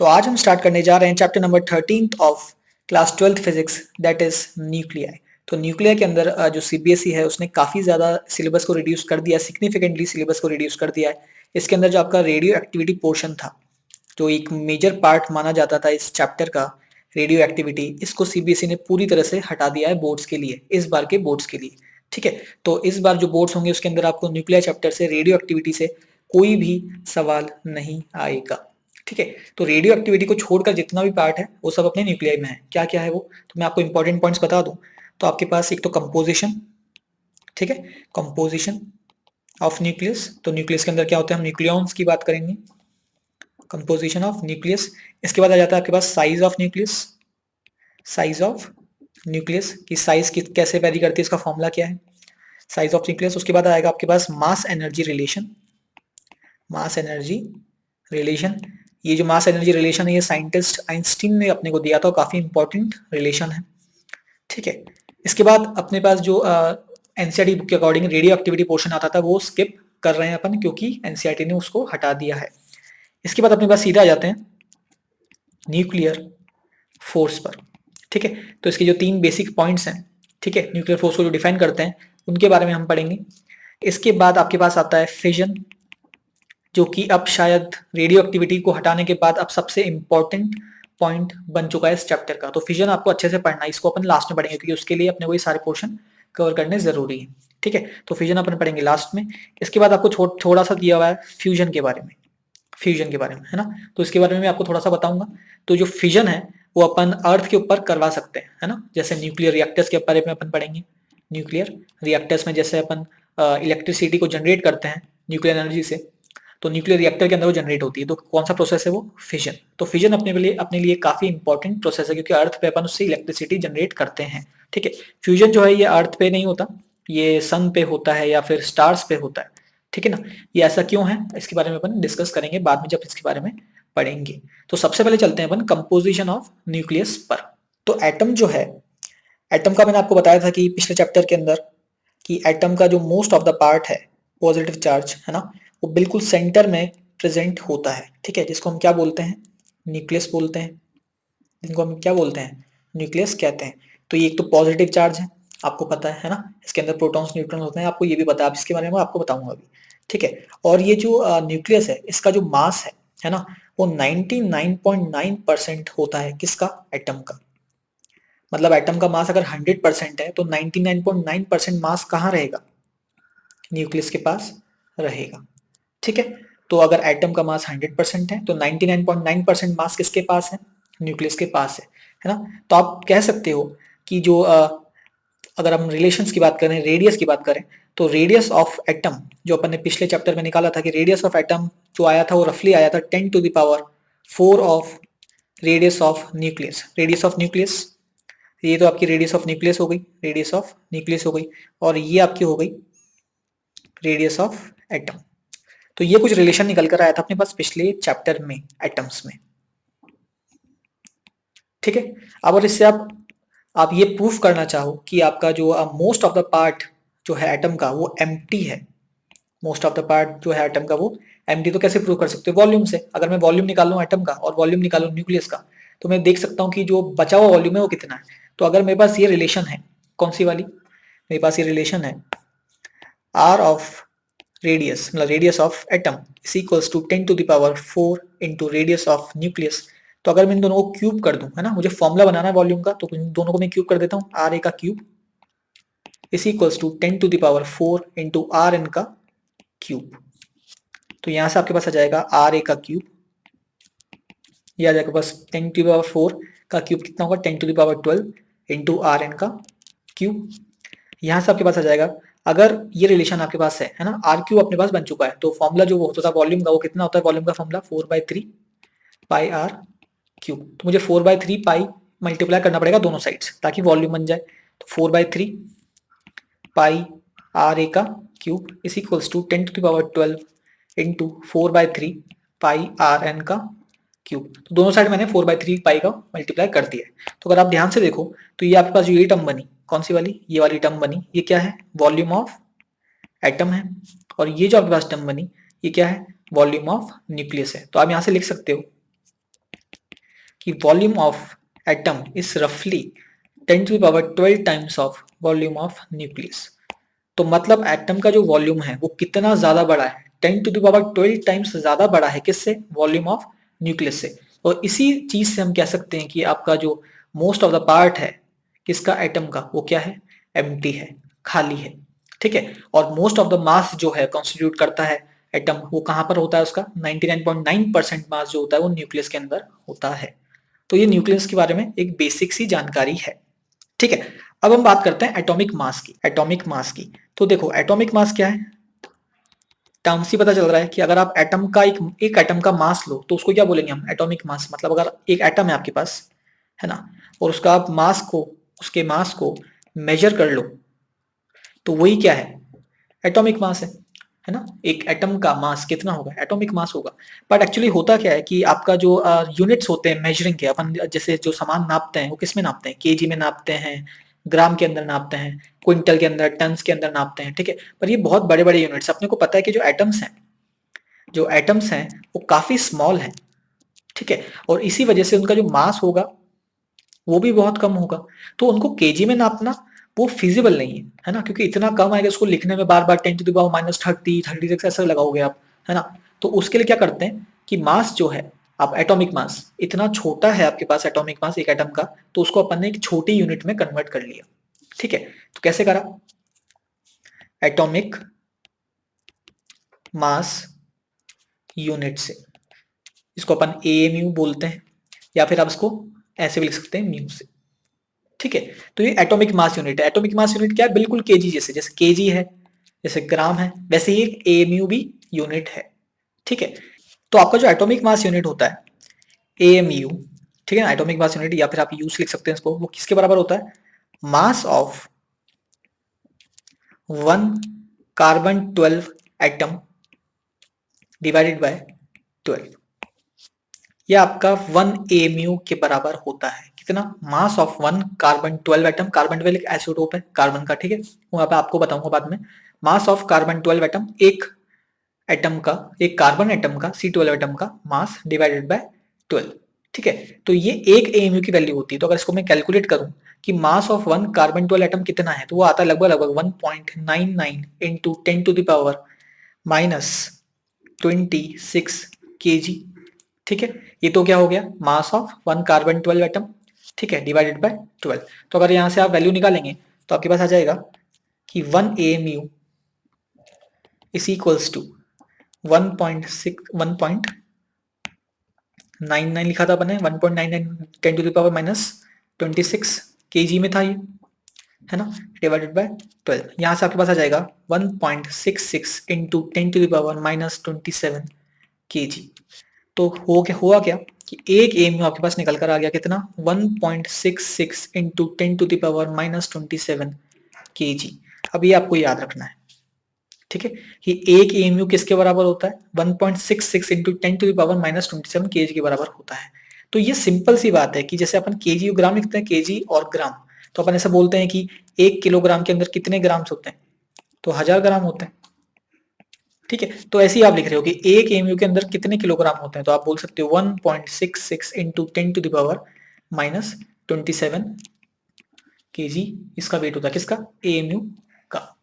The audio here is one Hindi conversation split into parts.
तो आज हम स्टार्ट करने जा रहे हैं chapter number 13 of class 12th physics, that is nuclei. तो न्यूक्लिया के अंदर जो सीबीएसई है उसने काफ़ी ज़्यादा सिलेबस को रिड्यूस कर दिया, सिग्निफिकेंटली सिलेबस को रिड्यूस कर दिया है। इसके अंदर जो आपका रेडियो एक्टिविटी पोर्शन था, जो एक मेजर पार्ट माना जाता था इस चैप्टर का, रेडियो एक्टिविटी, इसको सीबीएसई ने पूरी तरह से हटा दिया है बोर्ड्स के लिए, इस बार के बोर्ड्स के लिए। ठीक है, तो इस बार जो बोर्ड्स होंगे उसके अंदर आपको न्यूक्लियर चैप्टर से, रेडियो एक्टिविटी से कोई भी सवाल नहीं आएगा। ठीक है, तो रेडियो एक्टिविटी को छोड़कर जितना भी पार्ट है वो सब अपने न्यूक्लियाई में है। क्या क्या है वो, तो मैं आपको इंपॉर्टेंट पॉइंट्स बता दूं। तो आपके पास एक तो कंपोजिशन, ठीक है, कंपोजिशन ऑफ न्यूक्लियस। तो न्यूक्लियस के अंदर क्या होता है, हम न्यूक्लियॉन्स की बात करेंगे, कंपोजिशन ऑफ न्यूक्लियस। इसके बाद आ जाता है आपके पास size of nucleus, size of nucleus की साइज की कैसे वेरी करती है, इसका फॉर्मूला क्या है, साइज ऑफ न्यूक्लियस। उसके बाद आएगा आपके पास mass energy relation, mass energy relation. ये जो मास एनर्जी रिलेशन है ये साइंटिस्ट आइंस्टीन ने अपने को दिया था, काफी इंपॉर्टेंट रिलेशन है। ठीक है, इसके बाद अपने पास जो एनसीईआरटी बुक के अकॉर्डिंग रेडियो एक्टिविटी पोर्शन आता था वो स्किप कर रहे हैं अपन, क्योंकि एनसीईआरटी ने उसको हटा दिया है। इसके बाद अपने पास सीधा आ जाते हैं न्यूक्लियर फोर्स पर। ठीक है, तो इसके जो 3 बेसिक पॉइंट्स हैं, ठीक है, न्यूक्लियर फोर्स को जो डिफाइन करते हैं उनके बारे में हम पढ़ेंगे। इसके बाद आपके पास आता है फिजन, जो कि अब शायद रेडियो एक्टिविटी को हटाने के बाद अब सबसे इंपॉर्टेंट पॉइंट बन चुका है इस चैप्टर का। तो फिजन आपको अच्छे से पढ़ना है, इसको अपन लास्ट में पढ़ेंगे क्योंकि उसके लिए अपने को ये सारे पोर्शन कवर करने जरूरी है। ठीक है, तो फिजन अपन पढ़ेंगे लास्ट में। इसके बाद आपको थोड़ा सा दिया हुआ है फ्यूजन के बारे में, फ्यूजन के बारे में, है ना। तो इसके बारे में मैं आपको थोड़ा सा बताऊंगा। तो जो फिजन है वो अपन अर्थ के ऊपर करवा सकते हैं, है ना। जैसे न्यूक्लियर रिएक्टर्स के बारे में अपन पढ़ेंगे। न्यूक्लियर रिएक्टर्स में जैसे अपन इलेक्ट्रिसिटी को जनरेट करते हैं न्यूक्लियर एनर्जी से, तो न्यूक्लियर रिएक्टर के अंदर वो जनरेट होती है। तो कौन सा प्रोसेस है वो, फिजन। तो फिजन अपने लिए काफी इंपॉर्टेंट प्रोसेस है, क्योंकि अर्थ पे अपन उससे इलेक्ट्रिसिटी जनरेट करते हैं। ठीक है, फ्यूजन जो है ये अर्थ पे नहीं होता, ये सन पे होता है या फिर स्टार्स पे होता है। ठीक है ना, ये ऐसा क्यों है इसके बारे में अपन डिस्कस करेंगे बाद में जब इसके बारे में पढ़ेंगे। तो सबसे पहले चलते हैं अपन कंपोजिशन ऑफ न्यूक्लियस पर। तो एटम जो है, एटम का मैंने आपको बताया था कि पिछले चैप्टर के अंदर कि एटम का जो मोस्ट ऑफ द पार्ट है पॉजिटिव चार्ज, है ना, वो बिल्कुल सेंटर में प्रेजेंट होता है। ठीक है, जिसको हम क्या बोलते हैं, न्यूक्लियस बोलते हैं, जिनको हम क्या बोलते हैं, न्यूक्लियस कहते हैं। तो ये एक तो पॉजिटिव चार्ज है, आपको पता है ना, इसके अंदर प्रोटॉन्स न्यूट्रॉन्स होते हैं, आपको ये भी पता है, इसके बारे में आपको बताऊंगा अभी। ठीक है, और ये जो न्यूक्लियस है इसका जो मास है ना, वो 99.9% होता है किसका, एटम का। मतलब एटम का मास अगर 100% है तो 99.9% मास कहाँ रहेगा, न्यूक्लियस के पास रहेगा। ठीक है, तो अगर एटम का मास 100% है तो 99.9% मास किसके पास है, न्यूक्लियस के पास है ना। तो आप कह सकते हो कि जो अगर हम रिलेशंस की बात करें, रेडियस की बात करें, तो रेडियस ऑफ एटम जो अपन ने पिछले चैप्टर में निकाला था कि रेडियस ऑफ एटम जो आया था वो रफली आया था 10⁴ of radius of nucleus. Radius of nucleus, ये तो आपकी रेडियस ऑफ न्यूक्लियस हो गई, रेडियस ऑफ न्यूक्लियस हो गई, और ये आपकी हो गई रेडियस ऑफ एटम। तो ये कुछ रिलेशन निकल कर आया था अपने पास पिछले चैप्टर में एटम्स में। ठीक है, अब और इससे आप ये प्रूफ करना चाहो कि आपका जो मोस्ट ऑफ द पार्ट जो है एटम का वो एम्प्टी है, मोस्ट ऑफ द पार्ट जो है एटम का वो एम्प्टी, तो कैसे प्रूव कर सकते हो, वॉल्यूम से। अगर मैं वॉल्यूम निकालूं एटम का और वॉल्यूम निकालूं न्यूक्लियस का, तो मैं देख सकता हूं कि जो बचा हुआ वॉल्यूम है वो कितना है। तो अगर मेरे पास ये रिलेशन है, कौन सी वाली, मेरे पास ये रिलेशन है आर ऑफ रेडियस, मतलब radius of atom is equals to 10⁴ into radius of nucleus. तो अगर मैं इन दोनों को क्यूब कर दूं, है ना, मुझे फॉर्मूला बनाना है वॉल्यूम का, तो इन दोनों को मैं क्यूब कर देता हूं, आर ए का cube is equals to 10⁴ into R N का क्यूब। तो यहां से आपके पास आ जाएगा आर ए का क्यूब, ये आ जाएगा बस 10⁴ का क्यूब कितना होगा, 10⁻12 इंटू आर एन का क्यूब। यहां से आपके पास आ जाएगा, अगर ये रिलेशन आपके पास है ना, आर क्यूब अपने पास बन चुका है, तो फॉर्मूला जो होता था वॉल्यूम का वो कितना होता है, वॉल्यूम का फॉर्मूला 4/3 पाई आर क्यूब। तो मुझे 4/3 पाई मल्टीप्लाई करना पड़ेगा दोनों साइड्स ताकि वॉल्यूम बन जाए। तो 4/3 पाई आर ए का cube is equals to 10⁻12 into 4/3 pi R N का क्यूब। तो दोनों साइड मैंने 4/3 पाई का मल्टीप्लाई कर दिया है। तो अगर आप ध्यान से देखो तो ये आपके पास जो ये टर्म बनी, कौन सी वाली, ये वाली टर्म बनी, ये क्या है, वॉल्यूम ऑफ एटम है। और ये जो आपके पास टर्म बनी ये क्या है, वॉल्यूम ऑफ न्यूक्लियस है। तो आप यहां से लिख सकते हो कि वॉल्यूम ऑफ एटम इज रफली 10⁻12 times of volume of nucleus. तो मतलब एटम का जो वॉल्यूम है वो कितना ज्यादा बड़ा है, 10⁻12 टाइम्स ज्यादा बड़ा है किससे, वॉल्यूम ऑफ न्यूक्लियस से। और इसी चीज से हम कह सकते हैं कि आपका जो मोस्ट ऑफ द पार्ट है किसका, एटम का, वो क्या है, एम्प्टी है, खाली है। ठीक है, और मोस्ट ऑफ द मास जो है कॉन्स्टिट्यूट करता है एटम, वो कहां पर होता है, उसका 99.9% मास जो होता है वो न्यूक्लियस के अंदर होता है। तो ये न्यूक्लियस के बारे में एक बेसिक सी जानकारी है। ठीक है, अब हम बात करते हैं एटॉमिक मास की। एटॉमिक मास की तो देखो एटॉमिक मास क्या है, टर्म से पता चल रहा है कि अगर आप एटम का एक एटम का मास लो तो उसको क्या बोलेंगे हम, एटॉमिक मास। मतलब अगर एक एटम है आपके पास, है ना, और उसका आप मास को, उसके मास को मेजर कर लो तो वही क्या है, एटॉमिक मास है ना। एक एटम का मास कितना होगा, एटॉमिक मास होगा। बट एक्चुअली होता क्या है कि आपका जो यूनिट्स होते हैं मेजरिंग के, अपन जैसे जो सामान नापते हैं वो किस में नापते हैं, केजी में नापते हैं, ग्राम के अंदर नापते हैं, क्विंटल के अंदर, टन्स के अंदर नापते हैं। ठीक है, पर ये बहुत बड़े बड़े यूनिट्स, अपने को पता है कि जो एटम्स हैं वो काफी स्मॉल हैं। ठीक है, और इसी वजह से उनका जो मास होगा वो भी बहुत कम होगा। तो उनको केजी में नापना वो फिजिबल नहीं है ना, क्योंकि इतना कम आएगा, उसको लिखने में बार बार 10⁻−30 36 ऐसा लगाओगे आप, है ना। तो उसके लिए क्या करते हैं कि मास जो है, आप एटॉमिक मास इतना छोटा है आपके पास, एटॉमिक मास एक एटम का, तो उसको अपन ने एक छोटी यूनिट में कन्वर्ट कर लिया। ठीक है, तो कैसे करा, एटॉमिक मास यूनिट से, इसको अपन एएमयू बोलते हैं, या फिर आप इसको ऐसे भी लिख सकते हैं म्यू से। ठीक है, तो ये एटॉमिक मास यूनिट है। एटॉमिक मास यूनिट क्या है, बिल्कुल केजी जैसे, जैसे केजी है, जैसे ग्राम है, वैसे ही एक एएमयू भी यूनिट है। ठीक है, तो आपका जो एटॉमिक मास यूनिट होता है एएमयू, ठीक है ना, एटॉमिक मास यूनिट, या फिर आप यूज लिख सकते हैं इसको, वो किसके बराबर होता है, mass of 1 carbon 12 atom divided by 12। ये आपका 1 एएमयू के बराबर होता है। कितना, mass of 1 carbon 12 atom, carbon 12 एक आइसोटोप है कार्बन का। ठीक है, वहां पे आपको बताऊंगा बाद में। मास ऑफ कार्बन 12 एटम, एक एटम का, एक कार्बन एटम का C12 एटम का मास डिवाइडेड बाय 12। ठीक है, तो ये एक एएमयू की वैल्यू होती है। तो अगर इसको मैं कैलकुलेट करूं कि मास ऑफ 1 कार्बन 12 एटम कितना है, तो वो आता है लगभग लगभग 1.99 इंटू 10⁻26 kg। ठीक है, ये तो क्या हो गया, मास ऑफ 1 कार्बन 12 एटम, ठीक है, डिवाइडेड बाय 12। तो अगर यहां से आप वैल्यू निकालेंगे तो आपके पास आ जाएगा कि 1 एएमयू इज इक्वल्स टू 1.99 लिखा था अपने, 1.99 10⁻−26 केजी में था ये, है ना, डिवाइडेड बाय 12। यहां से आपके पास आ जाएगा 1.66 इंटू 10⁻−27 केजी। तो हुआ क्या कि एक एएमयू आपके पास निकल कर आ गया कितना, 1.66 इंटू 10⁻−27 केजी। अब ये आपको याद रखना है, ठीक है, कि एक एएमयू किसके बराबर होता है, 1.66 इंटू 10⁻−27 केजी के बराबर होता है। तो ये सिंपल सी बात है कि जैसे अपन केजी और ग्राम लिखते हैं, केजी और ग्राम, तो अपन ऐसा बोलते हैं कि 1 किलोग्राम के अंदर कितने ग्राम्स होते हैं, तो 1000 ग्राम होते हैं। ठीक है, तो ऐसे ही आप लिख रहे हो कि एक एएमयू के अंदर कितने किलोग्राम होते हैं, तो आप बोल सकते हो 1.66 इंटू 10⁻−27 केजी इसका वेट होता है, किसका, एएमयू का।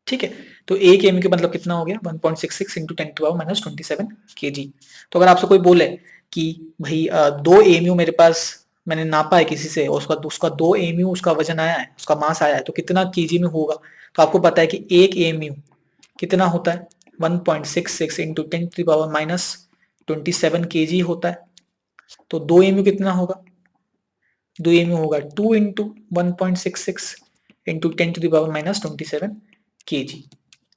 ठीक है, तो एक एएमयू का मतलब कितना हो गया, 1.66 इंटू 10⁻−27 केजी। तो अगर आपसे कोई बोले कि भाई 2 एएमयू मेरे पास मैंने नापा है किसी से, और उसका 2 एएमयू उसका वजन आया है, उसका मास आया है, तो कितना केजी में होगा, तो आपको पता है कि एक एएमयू कितना होता है, 1.66 इंटू 10⁻−27 केजी होता है। तो 2 एएमयू कितना होगा, 2 एएमयू होगा 2 इंटू 1.66 इंटू 10⁻−27 केजी।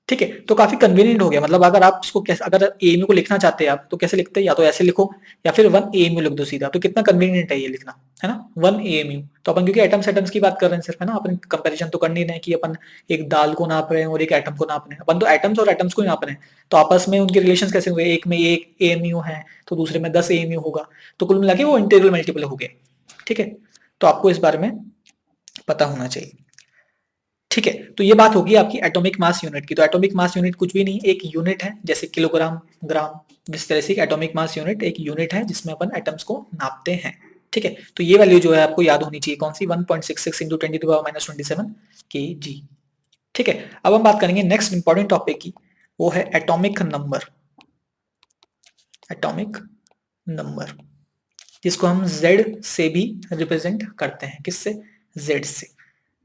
ठीक है, तो काफी कन्वीनियंट हो गया। मतलब अगर आप इसको कैसे, अगर एएमयू को लिखना चाहते हैं आप, तो कैसे लिखते हैं, या तो ऐसे लिखो या फिर 1 एएमयू लिख दो सीधा। तो कितना कन्वीनियंट है ये लिखना, है ना, 1 एएमयू। तो अपन क्योंकि एटम्स की बात कर रहे हैं सिर्फ, है ना, अपन कंपैरिजन तो कर नहीं रहे हैं कि अपन एक दाल को नाप रहे हैं और एक एटम को नाप रहे हैं, अपन तो एटम्स और एटम्स को ही नाप रहे हैं। तो आपस में उनके रिलेशन कैसे हुए, एक में 1 एएमयू है तो दूसरे में 10 एएमयू होगा, तो कुल मिला के वो इंटीग्रल मल्टीपल हो गए। ठीक है, तो आपको इस बारे में पता होना चाहिए। ठीक है, तो ये बात होगी आपकी एटॉमिक मास यूनिट की। तो एटॉमिक मास यूनिट कुछ भी नहीं, एक यूनिट है, जैसे किलोग्राम, ग्राम। जिस तरह से एटॉमिक मास यूनिट एक यूनिट है जिसमें अपन एटम्स को नापते हैं, ठीक है। तो ये वैल्यू जो है आपको याद होनी चाहिए, कौन सी, 1.66 इंटू 10⁻⁻27 kg, ठीक है। अब हम बात करेंगे नेक्स्ट इंपॉर्टेंट टॉपिक की, वो है एटॉमिक नंबर। एटॉमिक नंबर जिसको हम Z से भी रिप्रेजेंट करते हैं, किससे, Z से,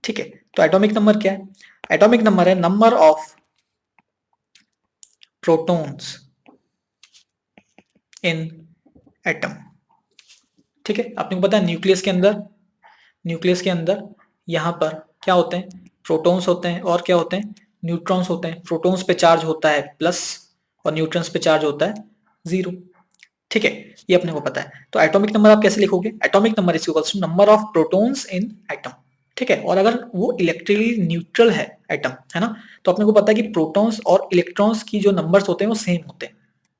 ठीक है। तो एटॉमिक नंबर क्या है? एटॉमिक नंबर है number of protons in atom, ठीक है। आपने को पता है न्यूक्लियस के अंदर यहाँ पर क्या होते हैं, प्रोटॉन्स होते हैं और क्या होते हैं, न्यूट्रॉन्स होते हैं। प्रोटॉन्स पे चार्ज होता है प्लस और न्यूट्रॉन्स पे चार्ज होता है 0, ठीक है। ये अपने को पता है। तो एटॉमिक नंबर आप कैसे लिखोगे, atomic number is equals to number of protons in atom, ठीक है। और अगर वो इलेक्ट्रिकली न्यूट्रल है एटम, है ना, तो अपने को पता है कि प्रोटॉन्स और इलेक्ट्रॉन्स की जो नंबर्स होते हैं वो सेम होते हैं,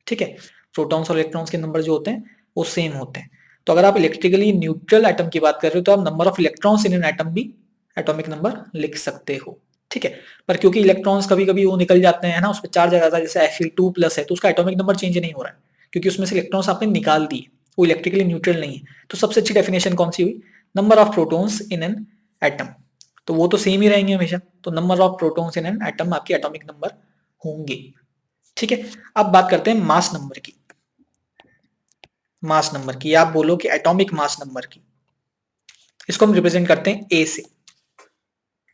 ठीक है। प्रोटॉन्स और इलेक्ट्रॉन्स के नंबर जो होते हैं वो सेम होते हैं। तो अगर आप इलेक्ट्रिकली न्यूट्रल एटम की बात कर रहे हो तो आप number of electrons in an atom भी एटॉमिक नंबर लिख सकते हो, ठीक है। पर क्योंकि इलेक्ट्रॉन्स कभी कभी वो निकल जाते हैं ना, उस पर चार्ज आ जाता है, जैसे Fe2+ है, तो उसका एटॉमिक नंबर चेंज नहीं हो रहा है क्योंकि उसमें से इलेक्ट्रॉन्स आपने निकाल दिए, वो इलेक्ट्रिकली न्यूट्रल नहीं है। तो सबसे अच्छी डेफिनेशन कौन सी हुई, number of protons in an atom, तो वो तो सेम ही रहेंगे हमेशा। तो number of protons in an atom आपके एटॉमिक नंबर होंगे, ठीक है। अब बात करते हैं मास नंबर की। मास नंबर की आप बोलो कि एटॉमिक मास नंबर की, इसको हम रिप्रेजेंट करते हैं ए से।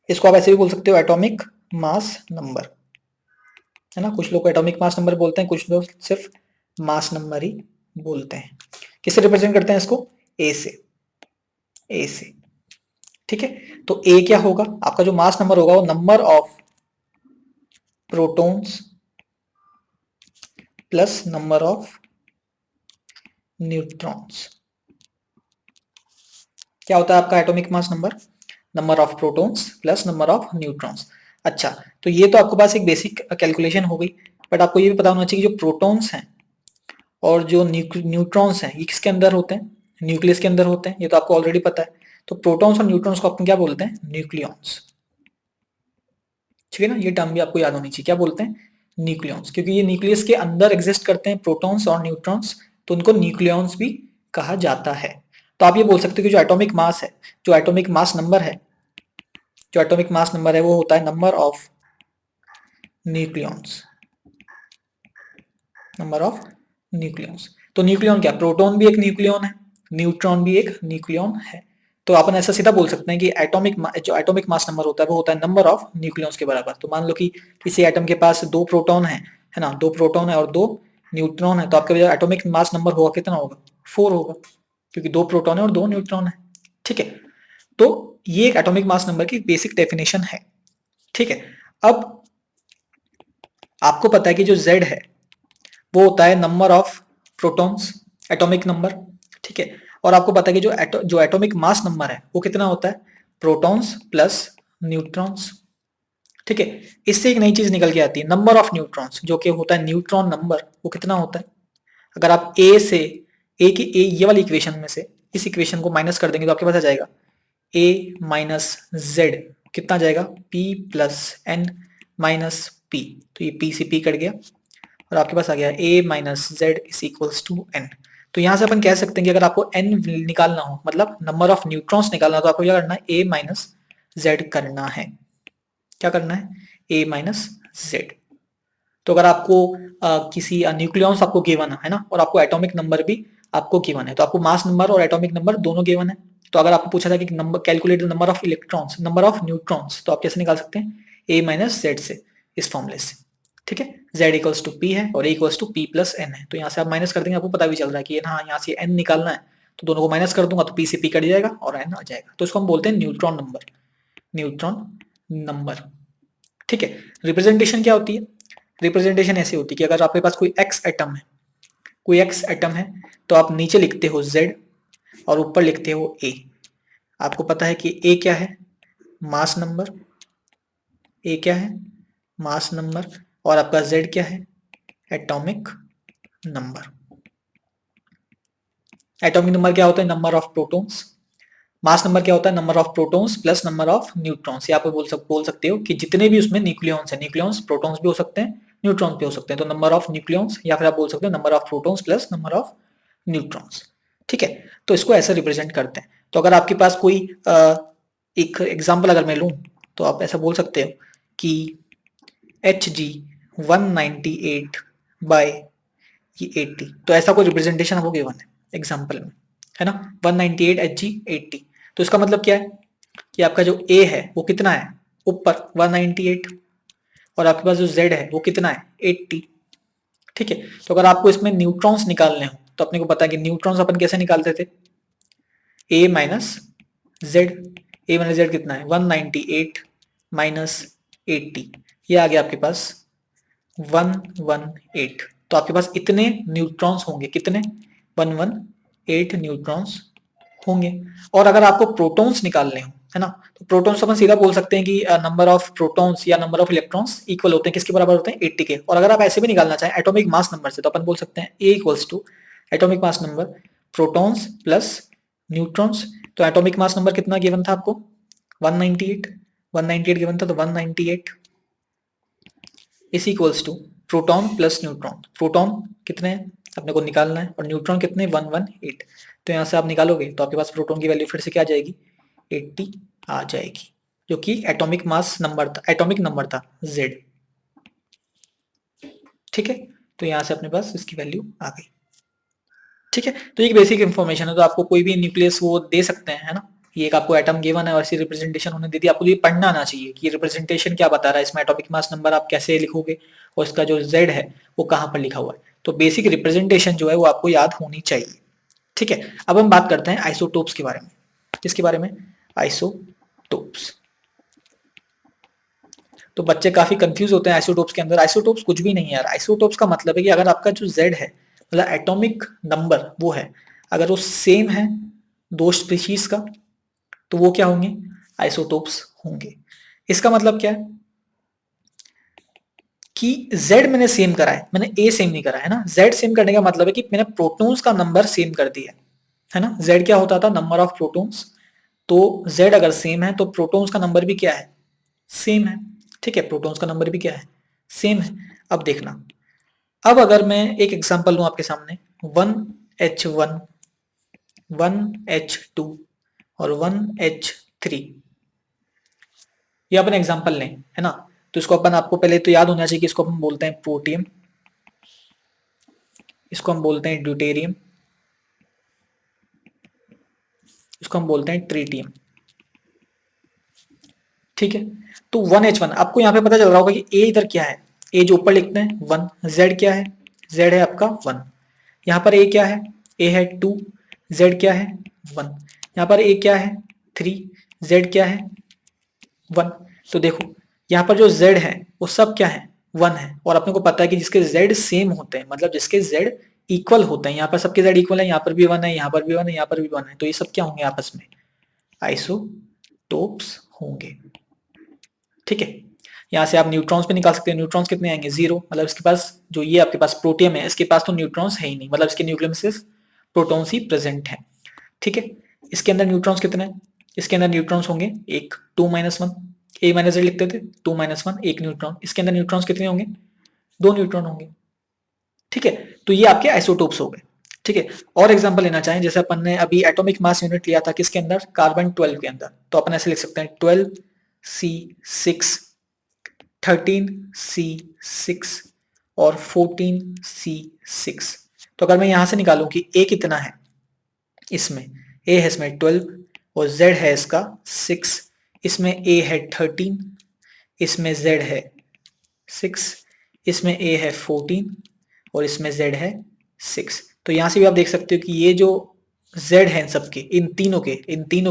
इसको आप ऐसे भी बोल सकते हो एटॉमिक मास नंबर, है ना। कुछ लोग एटॉमिक मास नंबर बोलते हैं, कुछ लोग सिर्फ मास नंबर ही बोलते हैं। किससे रिप्रेजेंट करते हैं इसको, ए से, ए से, ठीक है। तो ए क्या होगा, आपका जो मास नंबर होगा वो number of protons plus number of neutrons. क्या होता है आपका atomic mass number, number of protons plus number of neutrons. अच्छा, तो ये तो आपके पास एक बेसिक कैलकुलेशन हो गई, बट आपको ये भी पता होना चाहिए कि जो प्रोटॉन्स हैं और जो न्यूट्रॉन्स हैं ये किसके अंदर होते हैं, न्यूक्लियस के अंदर होते हैं, ये तो आपको ऑलरेडी पता है। तो प्रोटॉन्स और न्यूट्रॉन्स को अपन क्या बोलते हैं, न्यूक्लियॉन्स, ठीक है ना। ये टर्म भी आपको याद होनी चाहिए, क्या बोलते हैं, न्यूक्लियॉन्स, क्योंकि ये न्यूक्लियस के अंदर एग्जिस्ट करते हैं प्रोटॉन्स और न्यूट्रॉन्स, तो उनको न्यूक्लियॉन्स भी कहा जाता है। तो आप ये बोल सकते हो कि जो एटॉमिक मास है, जो एटॉमिक मास नंबर है, जो एटॉमिक मास नंबर है वो होता है number of nucleons, number of nucleons. तो न्यूक्लियॉन क्या, प्रोटॉन भी एक न्यूक्लियॉन है, न्यूट्रॉन भी एक न्यूक्लियॉन है। तो अपन ऐसा सीधा बोल सकते हैं कि जो एटॉमिक मास नंबर होता है वो होता है नंबर ऑफ न्यूक्लियॉन्स के बराबर। तो मान लो कि किसी एटम के पास 2 प्रोटॉन है ना, 2 प्रोटॉन है और 2 न्यूट्रॉन है, तो आपके पास एटॉमिक मास नंबर होगा कितना होगा, 4 होगा, क्योंकि 2 प्रोटॉन है और 2 न्यूट्रॉन है, ठीक है। तो ये एक एटॉमिक मास नंबर की बेसिक डेफिनेशन है, ठीक है। अब आपको पता है कि जो Z है वो होता है number of protons, atomic number, ठीक है। और आपको पता है कि जो एटॉमिक मास नंबर है वो कितना होता है, प्रोटॉन्स प्लस न्यूट्रॉन्स, ठीक है। इससे एक नई चीज निकल के आती है, नंबर ऑफ न्यूट्रॉन्स, जो कि होता है न्यूट्रॉन नंबर, वो कितना होता है। अगर आप ये वाली इक्वेशन में से इस इक्वेशन को माइनस कर देंगे तो आपके पास आ जाएगा a माइनस जेड, कितना आ जाएगा, p plus N minus P, तो ये p से p कट गया और आपके पास आ गया a minus Z is equals to N. तो यहां से अपन कह सकते हैं कि अगर आपको n निकालना हो, मतलब नंबर ऑफ न्यूट्रॉन्स निकालना, तो आपको क्या करना है, a माइनस जेड करना है। क्या करना है, a माइनस जेड। तो अगर आपको किसी न्यूक्लियॉन्स आपको गिवन है ना, और आपको एटॉमिक नंबर भी आपको गिवन है, तो आपको मास नंबर और एटॉमिक नंबर दोनों गिवन है। तो अगर आपको पूछा था कि number calculate the number of electrons, number of neutrons, तो आप कैसे निकाल सकते हैं, a माइनस जेड से, इस फॉर्मूले से, ठीक है। z इक्वल्स टू p है और a equals to p plus n है। तो यहाँ से आप माइनस कर देंगे, आपको पता भी चल रहा है कि हाँ यहाँ से n निकालना है, तो दोनों को माइनस कर दूंगा तो p से p कट जाएगा और n आ जाएगा। तो इसको हम बोलते हैं न्यूट्रॉन नंबर, न्यूट्रॉन नंबर, ठीक है। रिप्रेजेंटेशन क्या होती है, रिप्रेजेंटेशन ऐसी होती है कि अगर आपके पास कोई x एटम है, कोई x एटम है, तो आप नीचे लिखते हो z और ऊपर लिखते हो a। आपको पता है कि a क्या है, मास नंबर, a क्या है, मास नंबर, और आपका z क्या है, एटॉमिक नंबर। एटॉमिक नंबर क्या होता है, number of protons, mass number क्या होता है, number of protons plus number of neutrons. आप बोल सकते हो कि जितने भी उसमें न्यूक्लियॉन्स है, न्यूक्लियॉन्स प्रोटॉन्स भी हो सकते हैं, न्यूट्रॉन पे हो सकते हैं। तो नंबर ऑफ न्यूक्लियॉन्स या फिर आप बोल सकते हो number of protons plus number of neutrons. ठीक है, तो इसको ऐसा रिप्रेजेंट करते हैं। तो अगर आपके पास कोई एक एग्जांपल अगर मैं लूं तो आप ऐसा बोल सकते हो कि Hg 198 बाय ये 80, तो ऐसा कोई रिप्रेजेंटेशन आपको गिवन है एग्जांपल में, है ना, 198 Hg 80। तो इसका मतलब क्या है कि आपका जो A है वो कितना है ऊपर 198 और आपके पास जो Z है वो कितना है 80। ठीक है, तो अगर आपको इसमें न्यूट्रॉन्स निकालने हो तो अपने को पता है कि न्यूट्रॉन्स अपन कैसे निकालते थे, A minus Z, A minus Z कितना है 198 माइनस 80, ये आ गया आपके पास 118। तो आपके पास इतने न्यूट्रॉन्स होंगे, कितने 118 न्यूट्रॉन्स होंगे। और अगर आपको प्रोटॉन्स निकालने हो, है ना, तो प्रोटॉन्स अपन सीधा बोल सकते हैं कि नंबर ऑफ प्रोटॉन्स या नंबर ऑफ इलेक्ट्रॉन्स इक्वल होते हैं, किसके बराबर होते हैं 80 के। और अगर आप ऐसे भी निकालना चाहें एटॉमिक मास नंबर से, तो अपन बोल सकते हैं A equals to atomic mass number protons plus neutrons. तो एटॉमिक मास नंबर कितना गिवन था आपको 198 गिवन था, तो 198 is equals to proton plus neutron. Proton कितने हैं अपने को निकालना है और न्यूट्रॉन कितने 118। तो यहाँ से आप निकालोगे तो आपके पास प्रोटॉन की वैल्यू फिर से क्या आ जाएगी 80 आ जाएगी, जो कि एटॉमिक मास नंबर था, एटॉमिक नंबर था Z। ठीक है, तो यहाँ से अपने पास इसकी वैल्यू आ गई। ठीक है, तो एक बेसिक इंफॉर्मेशन है, तो आपको कोई भी न्यूक्लियस वो दे सकते हैं, है ना, ये एक आपको एटम गिवन है और इसी रिप्रेजेंटेशन उन्होंने दे दी, आपको ये पढ़ना आना चाहिए कि रिप्रेजेंटेशन क्या बता रहा है, इसमें एटॉमिक मास नंबर आप कैसे लिखोगे और इसका जो Z है वो कहाँ पर लिखा हुआ है। तो बेसिक रिप्रेजेंटेशन जो है वो आपको याद होनी चाहिए। ठीक है, अब हम बात करते हैं आइसोटोप्स के बारे में। किसके बारे में, आइसोटोप्स। तो बच्चे काफी कंफ्यूज होते हैं आइसोटोप्स के अंदर। आइसोटोप्स कुछ भी नहीं है यार, आइसोटोप्स का मतलब है कि अगर आपका जो Z है मतलब एटॉमिक नंबर वो है, अगर वो सेम है दो स्पीशीज का, तो वो क्या होंगे आइसोटोप्स होंगे। इसका मतलब क्या है कि Z मैंने सेम करा है, मैंने A सेम नहीं करा है ना। Z सेम करने का मतलब है कि मैंने प्रोटॉन्स का नंबर सेम कर दिया है ना। Z क्या होता था नंबर ऑफ प्रोटॉन्स, तो Z अगर सेम है तो प्रोटॉन्स का नंबर भी क्या है सेम है। ठीक है, प्रोटॉन्स का नंबर भी क्या है सेम है। अब देखना, अब अगर मैं एक एग्जांपल लूं आपके सामने 1H1 1H2 और 1H3, ये अपन एग्जांपल लें, है ना। तो इसको अपन आपको पहले तो याद होना चाहिए कि इसको हम बोलते हैं प्रोटियम, इसको हम बोलते हैं ड्यूटेरियम, इसको हम बोलते हैं ट्रीटियम। ठीक है, तो 1H1 आपको यहाँ पे पता चल रहा होगा कि A इधर क्या है, A जो ऊपर लिखते हैं 1, Z क्या है, Z है आपका 1, यहाँ पर A क्या है, A है 2, Z क्या है 1, यहाँ पर A क्या है 3, Z क्या है 1। तो देखो यहाँ पर जो Z है वो सब क्या है 1 है, और अपने को पता है कि जिसके Z सेम होते हैं मतलब जिसके Z इक्वल होते हैं, यहाँ पर सबके Z इक्वल है, यहाँ पर भी 1 है, यहाँ पर भी 1 है, यहाँ पर भी 1 है, तो ये सब क्या होंगे आपस में आइसोटोप्स होंगे। ठीक है, यहाँ से आप न्यूट्रॉन्स पे निकाल सकते हैं, न्यूट्रॉन्स कितने आएंगे 0, मतलब इसके पास जो ये आपके पास प्रोटियम है इसके पास तो न्यूट्रॉन्स है ही नहीं, मतलब इसके न्यूक्लियस में सिर्फ प्रोटॉन्स ही प्रेजेंट है। ठीक है, इसके अंदर न्यूट्रॉन्स कितने हैं, इसके अंदर न्यूट्रॉन्स होंगे एक 2 - 1, A - Z लिखते थे 2 - 1 एक न्यूट्रॉन, इसके अंदर न्यूट्रॉन्स कितने होंगे 2 न्यूट्रॉन होंगे। ठीक है, तो ये आपके आइसोटोप्स हो गए। ठीक है, और एग्जांपल लेना चाहें जैसे अपन ने अभी एटॉमिक मास यूनिट लिया था किसके अंदर कार्बन 12 के अंदर, तो अपन ऐसे लिख सकते हैं 12C6 13C6 और 14C6। तो अगर मैं यहां से निकालूं कि A कितना है इसमें, A है इसमें 12 और Z है इसका 6, इसमें A है 13, इसमें Z है 6, इसमें A है 14 और इसमें Z है 6। तो यहां से भी आप देख सकते हो कि ये जो Z है इन सबके इन तीनों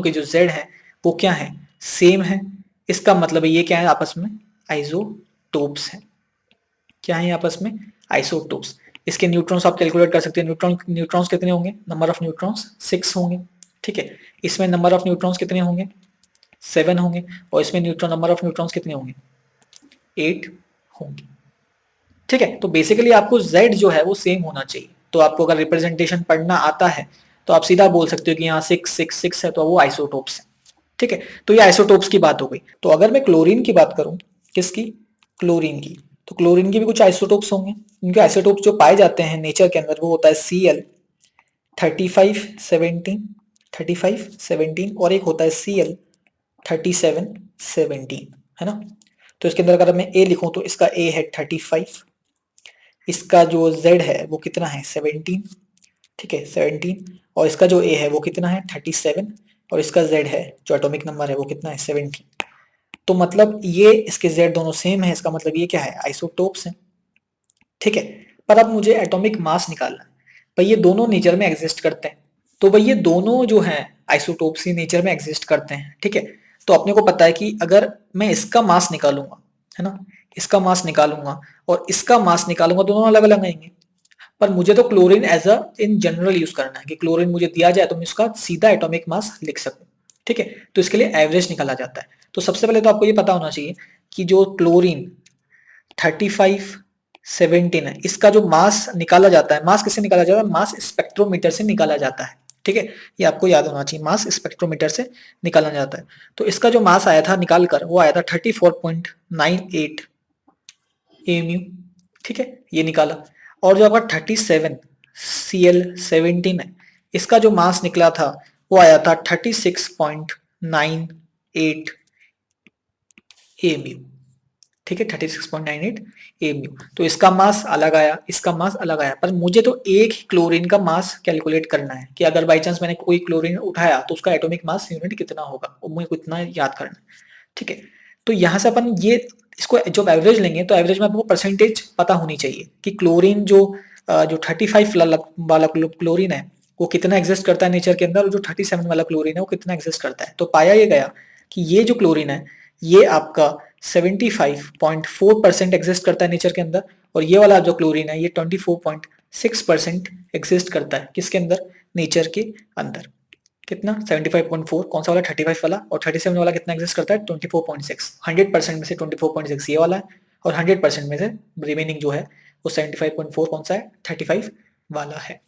के जो Z है वो क्या है सेम है। इसका मतलब है ये क्या है आपस में आइसोटोप्स है। क्या है आपस में आइसोटोप्स। इसके न्यूट्रॉन्स आप कैलकुलेट कर सकते हैं, न्यूट्रॉन्स कितने होंगे नंबर ऑफ न्यूट्रॉन्स 6 होंगे। ठीक है, इसमें नंबर ऑफ न्यूट्रॉन्स कितने होंगे 7 होंगे, और इसमें नंबर ऑफ न्यूट्रॉन्स कितने होंगे 8 होंगे। ठीक है, तो बेसिकली आपको Z जो है वो सेम होना चाहिए। तो आपको अगर रिप्रेजेंटेशन पढ़ना आता है तो आप सीधा बोल सकते हो कि यहाँ 6 6 6 है तो वो आइसोटोप्स है। ठीक है, तो ये आइसोटोप्स की बात हो गई। तो अगर मैं क्लोरीन की बात करूं, किसकी क्लोरीन की, तो क्लोरीन के भी कुछ आइसोटोप्स होंगे। उनके आइसोटोप्स जो पाए जाते हैं नेचर के अंदर वो होता है Cl 3517 और एक होता है Cl 3717, है ना। तो इसके अंदर अगर मैं A लिखूं तो इसका A है 35, इसका जो Z है वो कितना है 17, ठीक है 17, और इसका जो A है वो कितना है 37, और इसका Z है जो एटॉमिक नंबर है वो कितना है 17। तो मतलब ये इसके Z दोनों सेम है, इसका मतलब ये क्या है आइसोटोप्स है, ठीक है। पर अब मुझे एटॉमिक मास निकालना है। भाई ये दोनों नेचर में एग्जिस्ट करते हैं, तो भाई ये दोनों जो हैं आइसोटोप्स ही नेचर में एग्जिस्ट करते हैं, ठीक है। तो अपने को पता है कि अगर मैं इसका मास निकालूंगा, है ना, इसका मास निकालूंगा और इसका मास निकालूंगा, दोनों अलग अलग आएंगे। पर मुझे तो chlorine as a in general use करना है कि क्लोरीन मुझे दिया जाए तो मैं उसका सीधा एटॉमिक मास लिख सकूं, ठीक है। तो इसके लिए एवरेज निकाला जाता है। तो सबसे पहले तो आपको ये पता होना चाहिए कि जो क्लोरीन 3517 है, इसका जो मास निकाला जाता है, मास किससे निकाला जाता है, मास स्पेक्ट्रोमीटर से निकाला जाता है, ठीक है। ये आपको याद होना चाहिए, मास स्पेक्ट्रोमीटर से निकाला जाता है। तो इसका जो मास आया था निकाल कर वो आया था 34.98 एमयू, ठीक है, ये निकाला। और जो आपका 37 Cl 17 है, इसका जो मास निकला था वो आया था 36.98 एमयू, ठीक है 36.98 एमयू। तो इसका मास अलग आया, इसका मास अलग आया, पर मुझे तो एक ही क्लोरीन का मास कैलकुलेट करना है कि अगर बाई चांस मैंने कोई क्लोरीन उठाया तो उसका एटॉमिक मास यूनिट कितना होगा, वो मुझे इतना याद करना है, ठीक है। तो यहाँ से अपन ये इसको जब एवरेज लेंगे तो एवरेज में आपको परसेंटेज पता होनी चाहिए कि क्लोरीन जो 35 वाला क्लोरीन है वो कितना एग्जिस्ट करता है नेचर के अंदर, और जो 37 वाला क्लोरीन है वो कितना एग्जिस्ट करता है। तो पाया ये गया कि ये जो क्लोरीन है ये आपका 75.4% एग्जिस्ट करता है नेचर के अंदर, और ये वाला जो क्लोरीन है ये 24.6% एग्जिस्ट करता है किसके अंदर, नेचर के अंदर। कितना 75.4, कौन सा वाला 35 वाला, और 37 वाला कितना एग्जिस्ट करता है 24.6। 100% में से 24.6 ये वाला है, और 100% में से रिमेनिंग जो है वो 75.4 कौन सा है 35 वाला है।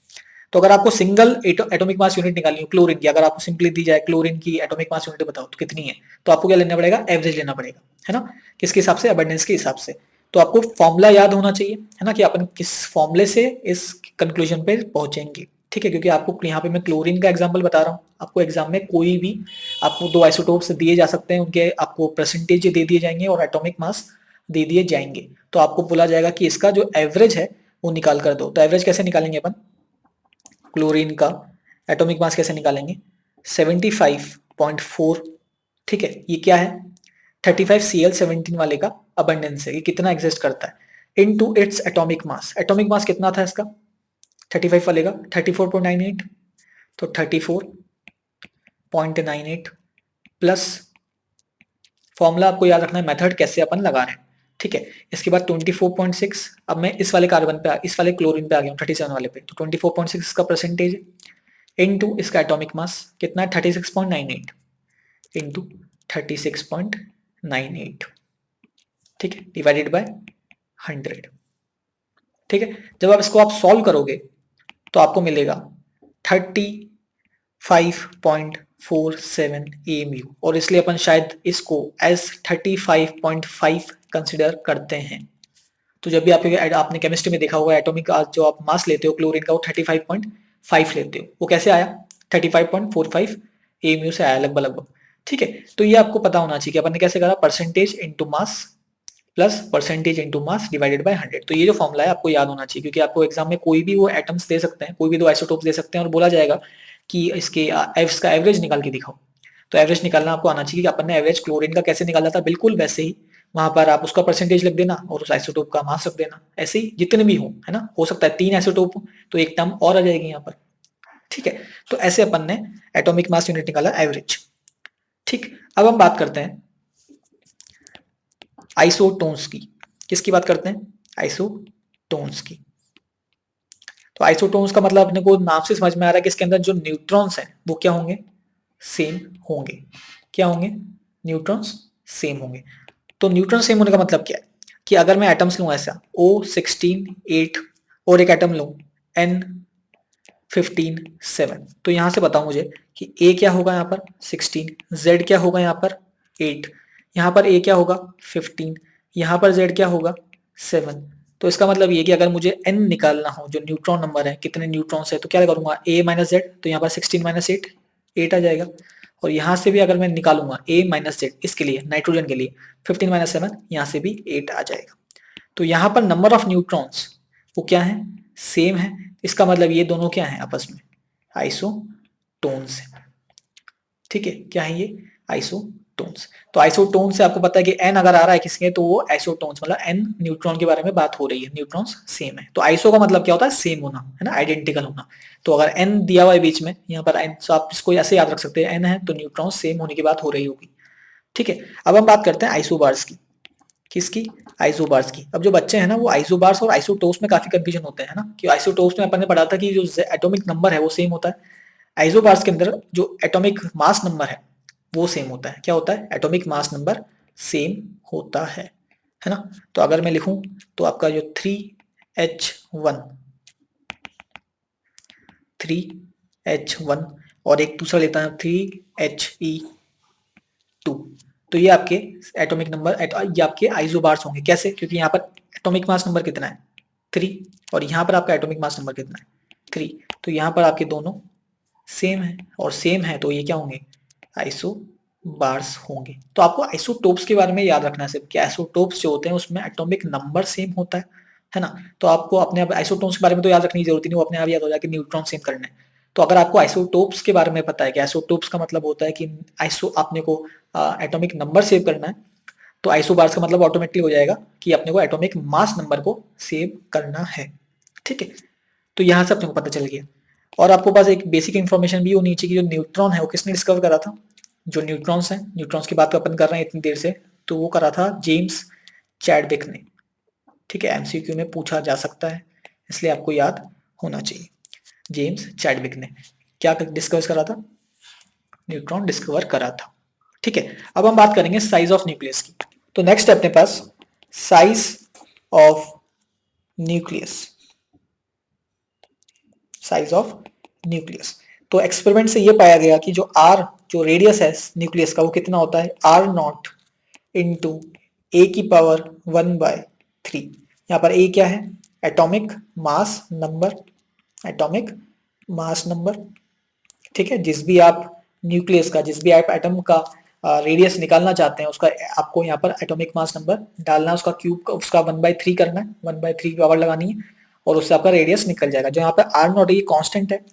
तो अगर आपको सिंगल एटॉमिक मास यूनिट निकालनी हो क्लोरीन की, अगर आपको सिंपली दी जाए क्लोरीन की एटॉमिक मास यूनिट बताओ तो कितनी है, तो आपको क्या लेना पड़ेगा, एवरेज लेना पड़ेगा, है ना, किसके हिसाब से, अबंडेंस के हिसाब से। तो आपको फॉर्मूला याद होना चाहिए, है ना, कि अपन किस फॉर्मूले से इस कंक्लूजन पे पहुंचेंगे, ठीक है। क्योंकि आपको यहाँ पे मैं क्लोरीन का एग्जाम्पल बता रहा हूँ, आपको एग्जाम में कोई भी आपको दो आइसोटोप्स दिए जा सकते हैं, उनके आपको परसेंटेज दे दिए जाएंगे और एटॉमिक मास दे दिए जाएंगे, तो आपको बोला जाएगा कि इसका जो एवरेज है वो निकाल कर दो। तो एवरेज कैसे निकालेंगे अपन, क्लोरीन का एटॉमिक मास कैसे निकालेंगे 75.4, ठीक है, ये क्या है 35 Cl 17 वाले का अबंडेंस है, ये कितना एग्जिस्ट करता है into its atomic mass. Atomic mass कितना था इसका 35 वाले का 34.98, तो 34.98 प्लस फॉर्मूला आपको याद रखना है, मेथड कैसे अपन लगा रहे हैं, ठीक है। इसके बाद 24.6, अब मैं इस वाले कार्बन पे इस वाले क्लोरीन पे आ गया हूँ 37 वाले पे, तो 24.6 इसका परसेंटेज है इनटू इसका एटॉमिक मास कितना है 36.98 इनटू 36.98, ठीक है, डिवाइडेड बाय 100, ठीक है। जब आप इसको सॉल्व करोगे तो आपको मिलेगा 35.47 एमयू, और इसलिए अपन शायद इसको एज 35.5 कंसिडर करते हैं। तो जब भी आपने केमिस्ट्री में देखा होगा एटॉमिक जो आप मास लेते हो क्लोरीन का वो 35.5 लेते हो, वो कैसे आया 35.45 एमयू से आया लगभग, ठीक है। तो ये आपको पता होना चाहिए कि अपन ने कैसे करा, percentage into mass plus percentage into mass divided by 100। तो ये जो फॉर्मूला है आपको याद होना चाहिए, क्योंकि आपको एग्जाम में कोई भी वो एटम्स दे सकते हैं, कोई भी दो आइसोटोप्स दे सकते हैं और बोला जाएगा कि इसका एवरेज निकाल के दिखाओ। तो एवरेज निकालना आपको आना चाहिए कि अपन ने एवरेज क्लोरीन का कैसे निकाला था, बिल्कुल वैसे ही वहां पर आप उसका परसेंटेज लिख देना और उस आइसोटोप का मास रख देना, ऐसे ही जितने भी हो, है ना, हो सकता है 3 आइसोटोप हो तो एक टर्म और आ जाएगी यहाँ पर, ठीक है। तो ऐसे अपन ने एटॉमिक मास यूनिट निकाला एवरेज, ठीक। अब हम बात करते हैं आइसोटोन्स की, किसकी बात करते हैं, आइसोटोन्स की। तो आइसोटोन्स का मतलब अपने को नाम से समझ में आ रहा है कि इसके अंदर जो न्यूट्रॉन्स हैं वो क्या होंगे, सेम होंगे, क्या होंगे, न्यूट्रॉन्स सेम होंगे। तो न्यूट्रॉन सेम होने का मतलब क्या है कि अगर मैं एटम्स लूं ऐसा O16 8 और एक एटम लूं N15 7, तो यहां से बताओ मुझे कि A क्या होगा यहाँ पर 16, Z क्या होगा यहाँ पर 8, यहाँ पर A क्या होगा 15, यहाँ पर Z क्या होगा 7। तो इसका मतलब ये कि अगर मुझे n निकालना हो, जो न्यूट्रॉन नंबर है, कितने न्यूट्रॉन्स है, तो क्या करूंगा, a माइनस जेड, तो यहाँ पर 16 माइनस 8, 8 आ जाएगा। और यहाँ से भी अगर मैं निकालूंगा a माइनस जेड, इसके लिए नाइट्रोजन के लिए 15 माइनस 7, यहाँ से भी 8 आ जाएगा। तो यहाँ पर नंबर ऑफ न्यूट्रॉन्स वो क्या है, सेम है। इसका मतलब ये दोनों क्या है, आपस में आइसोटोन्स है। ठीक है, क्या है ये, आइसोटोन्स। तो आइसोटोन से आपको पता है कि n अगर आ रहा है किसके, तो वो आइसोटोन्स मतलब n न्यूट्रॉन के बारे में बात हो रही है, न्यूट्रॉन्स सेम है। तो आइसो का मतलब क्या होता है, सेम होना, है ना, आइडेंटिकल होना। तो अगर n दिया हुआ है बीच में, यहाँ पर n, तो आप इसको ऐसे याद रख सकते हैं, n है तो न्यूट्रॉन सेम होने की बात हो रही होगी। ठीक है, अब हम बात करते हैं आइसोबार्स की। किसकी, आइसोबार्स की। अब जो बच्चे हैं ना, वो आइसोबार्स और आइसोटोप्स में काफी कंफ्यूजन होते हैं ना, कि आइसोटोप्स में अपन ने पढ़ा था कि जो एटॉमिक नंबर है वो सेम होता है, आइसोबार्स के अंदर जो एटॉमिक मास नंबर है वो सेम होता है। क्या होता है, एटॉमिक मास नंबर सेम होता है ना। तो अगर मैं लिखूं तो आपका जो 3H1 और एक दूसरा लेता है 3He2, तो ये आपके एटॉमिक नंबर, ये आपके आइसोबार्स होंगे। कैसे, क्योंकि यहाँ पर एटॉमिक मास नंबर कितना है, 3, और यहाँ पर आपका एटॉमिक मास नंबर कितना है, 3। तो यहाँ पर आपके दोनों सेम है, और सेम है तो ये क्या होंगे, आइसोबार्स होंगे। तो आपको आइसोटोप्स के बारे में याद रखना है सिर्फ, कि आइसोटोप्स जो होते हैं उसमें एटॉमिक नंबर सेम होता है ना। तो आपको अपने आप आइसोटोप्स के बारे में तो याद रखने की जरूरत नहीं, वो अपने आप याद हो जाए कि न्यूट्रॉन सेम करना है। तो अगर आपको आइसोटोप्स के बारे में पता है कि आइसोटोप्स का मतलब होता है कि आइसो आपने को एटॉमिक नंबर सेव करना है, तो आइसोबार्स का मतलब ऑटोमेटिकली हो जाएगा कि अपने को एटॉमिक मास नंबर को सेव करना है। ठीक है, तो यहाँ से अपने को पता चल गया। और आपको पास एक बेसिक इन्फॉर्मेशन भी होनी चाहिए कि जो न्यूट्रॉन है वो किसने डिस्कवर करा था। जो न्यूट्रॉन्स हैं, न्यूट्रॉन्स की बात तो अपन कर रहे हैं इतनी देर से, तो वो करा था जेम्स चैडविक ने। ठीक है, एमसीक्यू में पूछा जा सकता है, इसलिए आपको याद होना चाहिए। जेम्स चैडविक ने क्या डिस्कवर करा था, न्यूट्रॉन डिस्कवर करा था। ठीक है, अब हम बात करेंगे साइज ऑफ न्यूक्लियस की। तो नेक्स्ट है अपने पास size of nucleus, size of nucleus. तो एक्सपेरिमेंट से ये पाया गया कि जो आर, जो रेडियस है न्यूक्लियस का, वो कितना होता है, आर नॉट इंटू ए की पावर 1/3। यहाँ पर ए क्या है, atomic mass number, atomic mass number. ठीक है, जिस भी आप न्यूक्लियस का, जिस भी आप एटम का रेडियस निकालना चाहते हैं, उसका आपको यहाँ पर एटॉमिक मास नंबर डालना है, उसका क्यूब का, उसका 1/3 करना है, 1/3 की पावर लगानी है, और उससे आपका रेडियस निकल जाएगा। जो यहाँ पे आर नॉट ये कांस्टेंट है,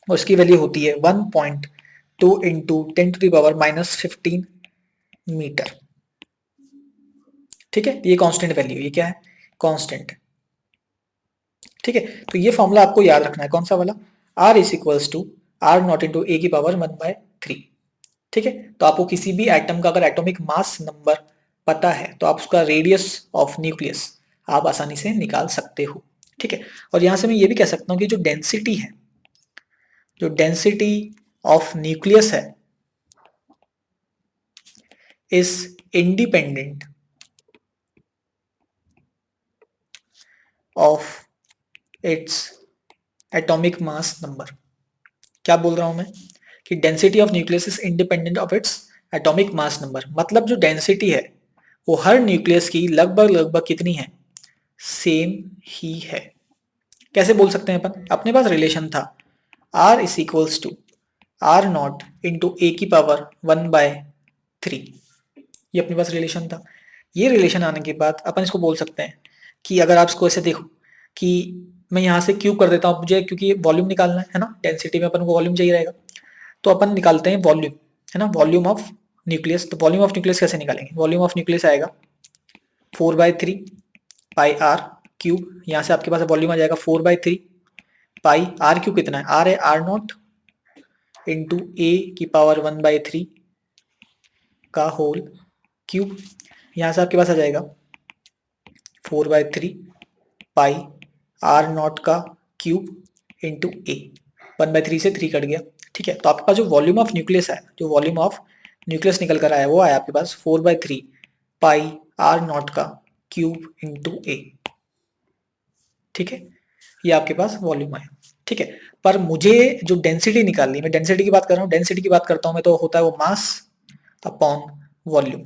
उसकी वैल्यू होती है 1.2 इंटू 10⁻⁻15 मीटर। ठीक है, ये कांस्टेंट वैल्यू, ये क्या है, कांस्टेंट। ठीक है, तो ये फॉर्मूला आपको याद रखना है, कौन सा वाला, R is equals to R naught into A की पावर 1/3। ठीक है, तो आपको किसी भी एटम का अगर एटॉमिक मास नंबर पता है, तो आप उसका रेडियस ऑफ न्यूक्लियस आप आसानी से निकाल सकते हो। ठीक है, और यहां से मैं ये भी कह सकता हूं कि जो डेंसिटी है, जो डेंसिटी ऑफ न्यूक्लियस है, is independent of its atomic mass number. क्या बोल रहा हूं मैं, कि density of nucleus is independent of its atomic mass number. मतलब जो डेंसिटी है वो हर न्यूक्लियस की लगभग लगभग कितनी है, सेम ही है। कैसे बोल सकते हैं अपन, अपने पास रिलेशन था R is equals to R naught into A की पावर 1/3, ये अपने पास रिलेशन था। ये रिलेशन आने के बाद अपन इसको बोल सकते हैं कि अगर आप इसको ऐसे देखो कि मैं यहाँ से क्यूब कर देता हूँ, मुझे क्योंकि वॉल्यूम निकालना है ना, डेंसिटी में अपन को वॉल्यूम चाहिए रहेगा, तो अपन निकालते हैं वॉल्यूम, है ना, वॉल्यूम ऑफ न्यूक्लियस। तो वॉल्यूम ऑफ न्यूक्लियस कैसे निकालेंगे, वॉल्यूम ऑफ न्यूक्लियस आएगा 4/3 पाई आर क्यूब। यहाँ से आपके पास वॉल्यूम आ जाएगा 4/3 पाई आर क्यूब, कितना है, आर है आर नॉट इंटू ए की पावर 1/3 का होल क्यूब। यहाँ से आपके पास आ जाएगा 4/3 पाई आर नॉट का क्यूब इंटू ए, 1/3 से 3 कट गया। ठीक है, तो आपके पास जो वॉल्यूम ऑफ न्यूक्लियस है, जो वॉल्यूम ऑफ न्यूक्लियस निकल कर आया, वो आया आपके पास 4/3 पाई आर नॉट का क्यूब इंटू ए। ठीक है, ये आपके पास वॉल्यूम आया। ठीक है, पर मुझे जो डेंसिटी निकालनी है, मैं डेंसिटी की बात कर रहा हूँ, डेंसिटी की बात करता हूँ मैं, तो होता है वो मास अपॉन वॉल्यूम।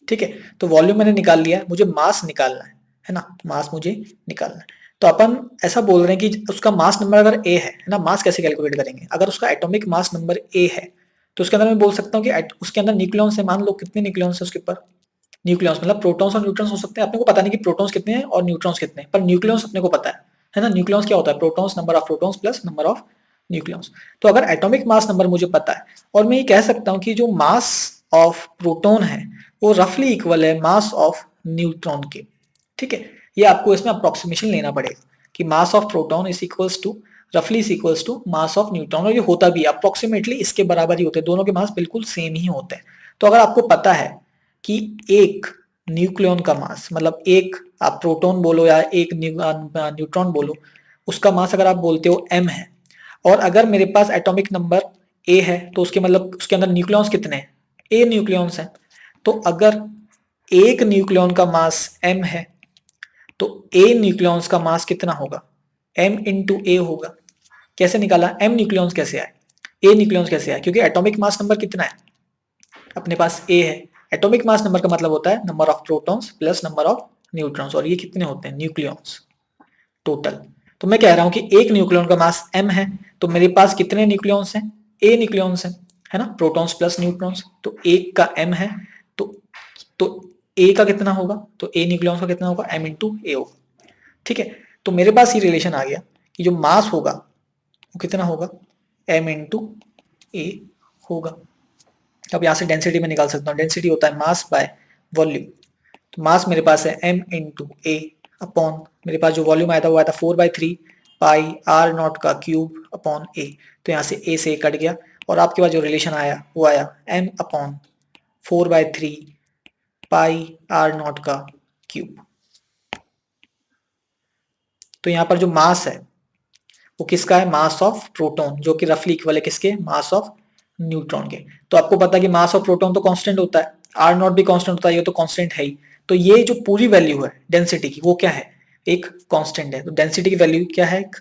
ठीक है, तो वॉल्यूम मैंने निकाल लिया, मुझे मास निकालना है ना, मास मुझे निकालना है। तो अपन ऐसा बोल रहे हैं कि उसका मास नंबर अगर ए है ना, मास कैसे कैलकुलेट करेंगे, अगर उसका एटॉमिक मास नंबर ए है तो उसके अंदर मैं बोल सकता हूँ कि उसके अंदर न्यूक्लियॉन्स है, मान लो कितने न्यूक्लियॉन्स है उसके ऊपर, न्यूक्लियॉन्स मतलब प्रोटॉन्स और न्यूट्रॉन्स हो सकते हैं, अपने को पता नहीं कि प्रोटॉन्स कितने हैं और न्यूट्रॉन्स कितने हैं, पर न्यूक्लियॉन्स अपने को पता है ना, न्यूक्लियॉन्स क्या होता है, protons, number of protons plus number of nucleons. तो अगर एटॉमिक मास नंबर मुझे पता है और मैं ये कह सकता हूँ कि जो मास ऑफ प्रोटॉन है वो रफली इक्वल है मास ऑफ न्यूट्रॉन के, ठीक है, ये आपको इसमें अप्रोक्सीमेशन लेना पड़ेगा कि mass of proton is equals to रफली is equals to mass of neutron, और ये होता भी अप्रोक्सीमेटली इसके बराबर ही होते हैं, दोनों के मास बिल्कुल सेम ही होते हैं। तो अगर आपको पता है कि एक न्यूक्लियॉन का मास, मतलब एक आप प्रोटॉन बोलो या एक न्यूट्रॉन बोलो, उसका मास अगर आप बोलते हो m है, और अगर मेरे पास एटॉमिक नंबर a है तो उसके मतलब उसके अंदर न्यूक्लियॉन्स कितने हैं, a न्यूक्लियॉन्स हैं। तो अगर एक न्यूक्लियॉन का मास m है तो a न्यूक्लियॉन्स का मास कितना होगा, m इंटू a होगा। कैसे निकाला, m न्यूक्लियॉन्स कैसे आए, a न्यूक्लियॉन्स कैसे आए, क्योंकि एटॉमिक मास नंबर कितना है अपने पास a है, एटॉमिक मास नंबर का मतलब होता है number of protons plus number of neutrons, और ये कितने होते हैं न्यूक्लियॉन्स टोटल। तो मैं कह रहा हूं कि एक न्यूक्लियॉन का मास m है तो मेरे पास कितने न्यूक्लियॉन्स हैं, a न्यूक्लियॉन्स हैं, है ना, प्रोटॉन्स प्लस न्यूट्रॉन्स, तो एक का m है तो तो a का कितना होगा, तो a न्यूक्लियॉन्स का कितना होगा, m इंटू ए होगा, ठीक है। तो मेरे पास ये रिलेशन आ गया कि जो मास होगा वो कितना होगा, m इंटू ए होगा। अब यहाँ से डेंसिटी में निकाल सकता हूँ, डेंसिटी होता है मास बाय वॉल्यूम, तो मास मेरे पास है m इंटू ए अपॉन मेरे पास जो वॉल्यूम आया था वो आया था 4/3 पाई आर नॉट का क्यूब अपॉन ए, तो यहाँ से ए से कट गया और आपके पास जो रिलेशन आया वो आया m upon 4/3 pi R nought का क्यूब। तो यहाँ पर जो मास है वो किसका है, मास ऑफ प्रोटॉन, जो कि रफली इक्वल है किसके, मास ऑफ न्यूट्रॉन के। तो आपको पता है कि मास ऑफ प्रोटॉन तो कांस्टेंट होता है, आर नॉट भी कांस्टेंट होता है, ये तो कांस्टेंट है ही। तो ये जो पूरी वैल्यू है डेंसिटी की वो क्या है, एक कांस्टेंट है, तो डेंसिटी की वैल्यू क्या है, एक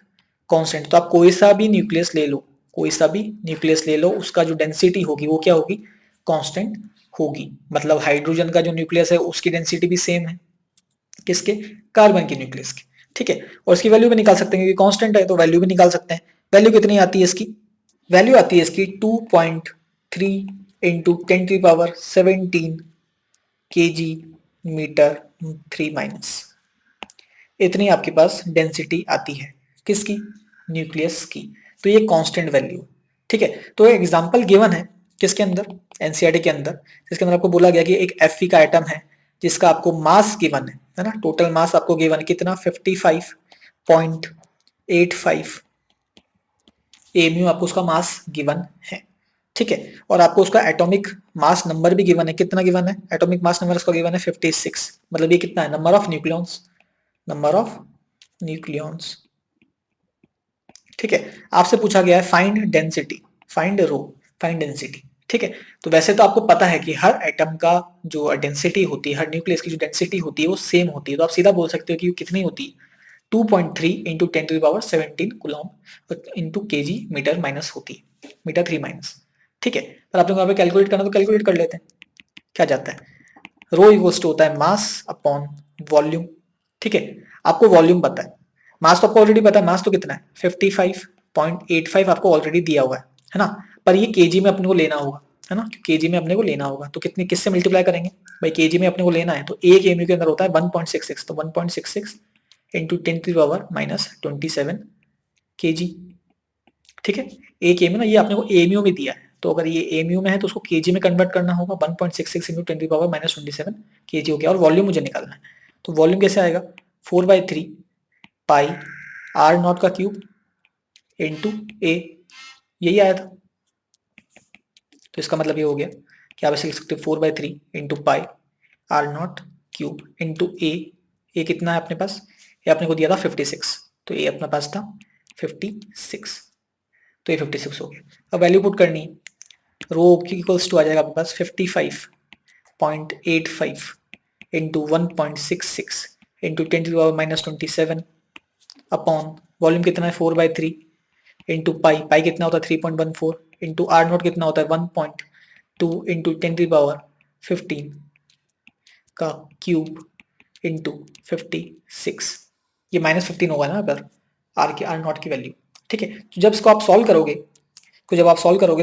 कांस्टेंट। तो आप कोई सा भी न्यूक्लियस ले लो, कोई सा भी न्यूक्लियस ले लो, उसका जो डेंसिटी होगी वो क्या होगी, कांस्टेंट होगी। मतलब हाइड्रोजन का जो न्यूक्लियस है उसकी डेंसिटी भी सेम है किसके, कार्बन के न्यूक्लियस के, ठीक है। और इसकी वैल्यू भी निकाल सकते हैं क्योंकि कांस्टेंट है, तो वैल्यू भी निकाल सकते हैं। वैल्यू कितनी आती है इसकी, वैल्यू आती है इसकी 2.3 इंटू 10⁻17 kg मीटर 3 इतनी आपके पास डेंसिटी आती है किसकी, न्यूक्लियस की। तो ये कांस्टेंट वैल्यू, ठीक है। तो एग्जांपल गिवन है किसके अंदर, एनसीईआरटी के अंदर, जिसके अंदर आपको बोला गया कि एक Fe का एटम है जिसका आपको मास गिवन है ना, टोटल मास आपको गिवन है कितना 55.85 एमयू, आपको उसका मास गिवन है, ठीक है। और आपको उसका एटॉमिक मास नंबर भी गिवन है, कितना गिवन है, एटॉमिक मास नंबर उसका गिवन है 56, मतलब ये कितना है, number of nucleons, number of nucleons, ठीक है। आपसे पूछा गया है फाइंड डेंसिटी, फाइंड रो, फाइंड डेंसिटी, ठीक है। तो वैसे तो आपको पता है कि हर एटम का जो डेंसिटी होती है, हर न्यूक्लियस की जो डेंसिटी होती है वो सेम होती है, तो आप सीधा बोल सकते हो कि कितनी होती है, 2.3 into 10⁻17 coulomb into KG metre minus होती है, मीटर 3 माइनस, ठीक है। पर आप लोग यहाँ पे कैलकुलेट करना तो कैलकुलेट कर लेते हैं, क्या जाता है, रो इक्वल्स टू होता है मास अपॉन वॉल्यूम, ठीक है। आपको वॉल्यूम पता है, मास तो आपको ऑलरेडी पता है, मास तो कितना है 55.85 आपको ऑलरेडी दिया हुआ है ना, पर ये केजी में अपने को लेना होगा, है ना, केजी में अपने को लेना होगा, तो कितने किससे मल्टीप्लाई करेंगे भाई, केजी में अपने को लेना है तो एक एमयू के अंदर होता है 1.66, तो 1.66 इंटू 10⁻27 केजी, ठीक है। एक एमयू ना, ये आपने को एमयू में दिया है, तो अगर ये एमयू में है तो उसको केजी में कन्वर्ट करना होगा, 1.66 इंटू 10⁻27 केजी हो गया, और वॉल्यूम मुझे निकालना है, तो वॉल्यूम कैसे आएगा 4/3 पाई आर नॉट का क्यूब इंटू ए, यही आया था। तो इसका मतलब ये हो गया कि आप ऐसे लिख सकते हो 4/3 into pi R naught cube into A कितना है अपने पास, ये अपने को दिया था 56, तो ए अपने पास था 56, तो ये 56 हो गया। अब वैल्यू पुट करनी है, रो की इक्वल्स टू आ जाएगा आपके पास 55.85 इंटू 1.66 इंटू 10⁻27 अपॉन वॉल्यूम कितना है 4/3 इंटू पाई कितना होता है 3.14 इंटू आर नोट कितना होता है 1.2 इंटू 10⁻15 का क्यूब इंटू 56, ये -15 होगा ना अगर आर नॉट की वैल्यू, ठीक है। तो जब इसको आप सॉल्व करोगे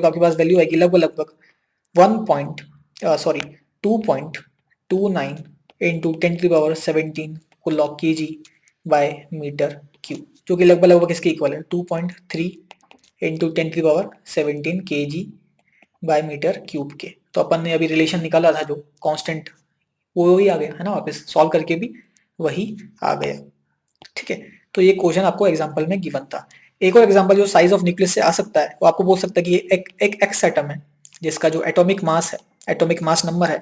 तो आपके पास वैल्यू आएगी लगभग 2.29 इंटू 10⁻17 को log kg by metre cube, जो कि लगभग इसके इक्वल है 2.3 into 10⁻17 kg by metre cube के। तो अपन ने अभी रिलेशन निकाला था जो कांस्टेंट, वो वही आ गया है ना, वापस सॉल्व करके भी वही आ गया, ठीक है। तो ये क्वेश्चन आपको एग्जांपल में गिवन था। एक और एग्जांपल जो साइज ऑफ न्यूक्लियस से आ सकता है, वो आपको बोल सकता है कि ये एक एक्स एटम है जिसका जो एटॉमिक मास नंबर है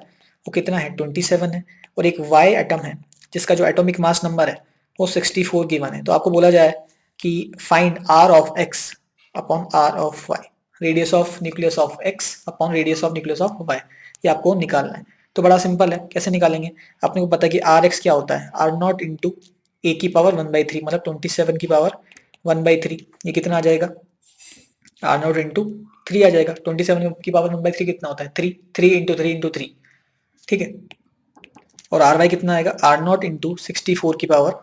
वो कितना है 27 है, और एक वाई एटम है जिसका जो एटॉमिक मास नंबर है वो 64 गिवन है। तो आपको बोला जाए कि find R of X upon R of Y, radius of nucleus of X upon radius of nucleus of Y, ये आपको निकालना है। तो बड़ा सिंपल है, कैसे निकालेंगे, अपने को पता है कि आर एक्स क्या होता है, आर नॉट इंटू ए की पावर 1/3, मतलब 27 की पावर 1/3, ये कितना आ जाएगा, आर नॉट इंटू 3 आ जाएगा। 27 की पावर 1/3 कितना होता है 3, 3 इंटू 3 इंटू 3, ठीक है। और आर वाई कितना आएगा, आर नॉट इंटू 64 की पावर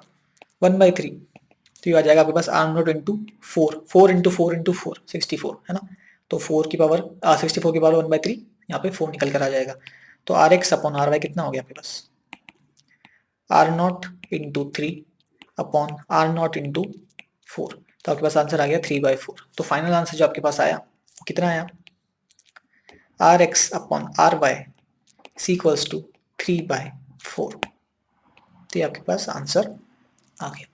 1/3, तो ये आ जाएगा आपके पास R naught into 4, 4 into 4 into 4 64 है ना। तो 4 की पावर 64 की पावर 1/3, यहाँ पे 4 निकल कर आ जाएगा। तो R X upon R Y कितना हो गया आपके पास, R naught into 3 upon R naught into 4, तो आपके पास आंसर आ गया 3/4। तो फाइनल आंसर जो आपके पास आया वो कितना आया, R X upon R Y equals to 3/4। तो ये आपके पास आंसर आ गया,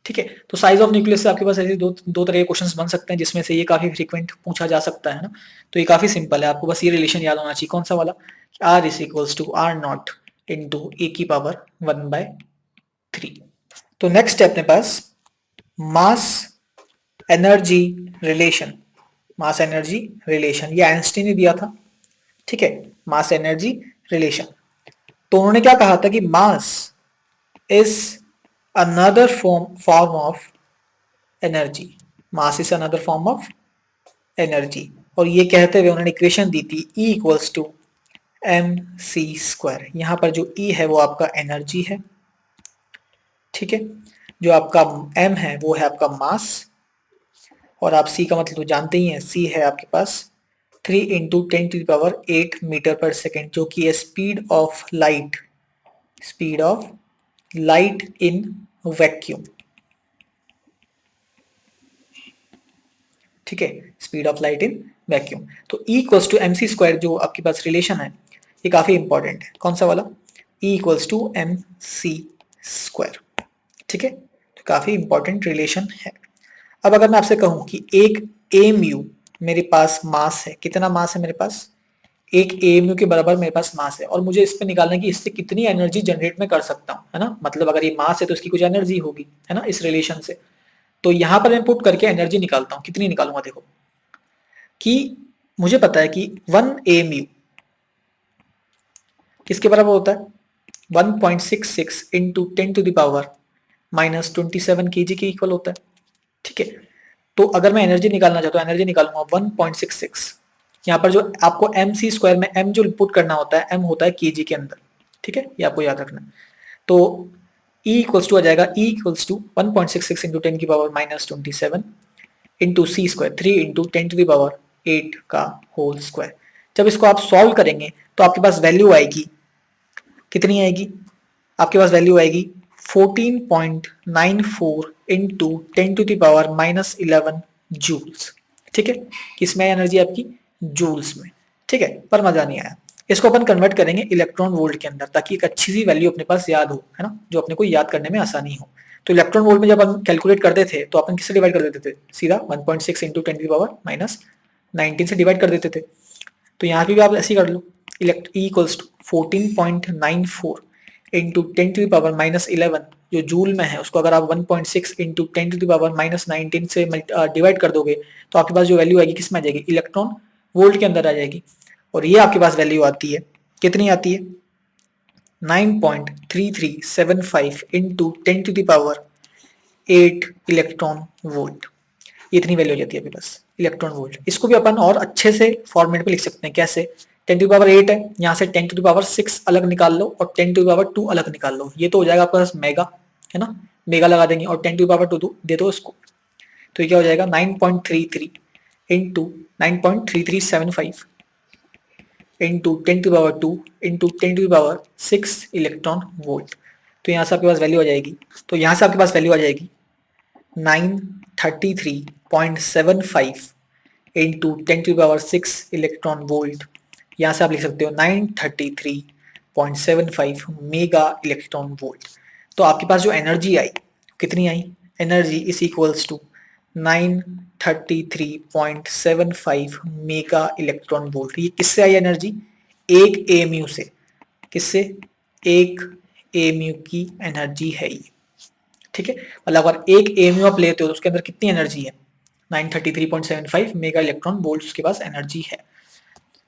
ठीक है। तो साइज ऑफ न्यूक्लियस से आपके पास ऐसे दो तरह के क्वेश्चंस बन सकते हैं, जिसमें से ये काफी फ्रीक्वेंट पूछा जा सकता है ना। तो ये काफी सिंपल है, आपको बस ये रिलेशन याद होना चाहिए, कौन सा वाला, R is equals to R naught into A की पावर 1/3। तो नेक्स्ट है अपने पास mass energy relation, mass energy relation, ये आइंस्टीन ने दिया था, ठीक है, मास एनर्जी रिलेशन। तो उन्होंने क्या कहा था कि mass is another form of energy, mass is another form of energy, और ये कहते हुए उन्होंने इक्वेशन दी थी E इक्वल्स टू mc²। यहाँ पर जो E है वो आपका एनर्जी है, ठीक है, जो आपका m है वो है आपका मास, और आप C का मतलब तो जानते ही हैं, C है आपके पास 3 इंटू 10⁸ मीटर पर सेकेंड, जो कि है speed of light in vacuum, ठीक है, speed of light in vacuum. तो E इक्वल्स टू mc² जो आपके पास रिलेशन है ये काफी इंपॉर्टेंट है, कौन सा वाला, E इक्वल्स टू mc², ठीक है, तो काफी इंपॉर्टेंट रिलेशन है। अब अगर मैं आपसे कहूं कि एक AMU मेरे पास मास है, कितना मास है मेरे पास, एक AMU के बराबर मेरे पास मास है, और मुझे इस पे निकालना है कि इससे कितनी एनर्जी जनरेट मैं कर सकता हूं, है ना, मतलब अगर ये मास है तो इसकी कुछ एनर्जी होगी, है ना, इस रिलेशन से। तो यहां पर मैं पुट करके एनर्जी निकालता हूं, कितनी निकालूंगा, देखो कि मुझे पता है कि 1 AMU किसके बराबर होता है, 1.66 इंटू 10⁻⁻27 kg के इक्वल होता है, ठीक है। तो अगर मैं एनर्जी निकालना चाहता हूँ, एनर्जी निकालूंगा 1.66, यहाँ पर जो आपको mc² में m जो पुट करना होता है, m होता है kg के अंदर, ठीक है, ये आपको याद रखना है। तो E इक्वल्स टू आ जाएगा, E equals to 1.66 into 10⁻⁻27 into c², 3 into 10⁸ का होल स्क्वायर। जब इसको आप सॉल्व करेंगे तो आपके पास वैल्यू आएगी, कितनी आएगी, आपके पास वैल्यू आएगी 14.94 इंटू 10⁻⁻11 जूल्स, ठीक है, किसमें एनर्जी आपकी, जूल्स में, ठीक है, पर मजा नहीं आया। इसको अपन कन्वर्ट करेंगे इलेक्ट्रॉन वोल्ट के अंदर, ताकि एक अच्छी सी वैल्यू अपने पास याद हो, है ना, जो अपने को याद करने में आसानी हो। तो इलेक्ट्रॉन वोल्ट में जब हम कैलकुलेट करते थे तो अपन किससे डिवाइड कर देते थे, सीधा 1.6 इंटू 10⁻⁻19 से डिवाइड कर देते थे। तो यहाँ पे भी आप ऐसे ही कर लो, E इक्वल्स टू 14.94 इंटू 10⁻⁻11 जो जूल में है, उसको अगर आप 1.6 इंटू 10⁻⁻19 से डिवाइड कर दोगे तो आपके पास जो वैल्यू आएगी किस में आ जाएगी, इलेक्ट्रॉन वोल्ट के अंदर आ जाएगी। और ये आपके पास वैल्यू आती है, कितनी आती है, 9.3375 इंटू 10⁸ इलेक्ट्रॉन वोल्ट, इतनी वैल्यू हो जाती है आपके पास इलेक्ट्रॉन वोल्ट। इसको भी अपन और अच्छे से फॉर्मेट में लिख सकते हैं, कैसे 10 टू पावर 8 है, यहाँ से 10 टू पावर 6 अलग निकाल लो और 10 टू पावर 2 अलग निकाल लो, ये तो हो जाएगा आपके पास मेगा, है ना, मेगा लगा देंगे और 10 टू पावर 2 दे दो इसको, तो ये क्या हो जाएगा 9.33 into 9.3375 into 10 to power 2 into 10 to power 6 electron volt. तो यहाँ से आपके पास वैल्यू आ जाएगी, तो यहाँ से आपके पास वैल्यू आ जाएगी 933.75 into 10 to power 6 electron volt. यहाँ से आप लिख सकते हो 933.75 मेगा इलेक्ट्रॉन वोल्ट। तो आपके पास जो एनर्जी आई कितनी आई, energy is equals to 933.75 mega electron volt. ये किससे आई एनर्जी, एक एएमयू से, किससे, एक एएमयू की एनर्जी है ये, ठीक है। मतलब अगर एक एएमयू आप लेते हो तो उसके अंदर कितनी एनर्जी है, 933.75 मेगा इलेक्ट्रॉन वोल्ट उसके पास एनर्जी है,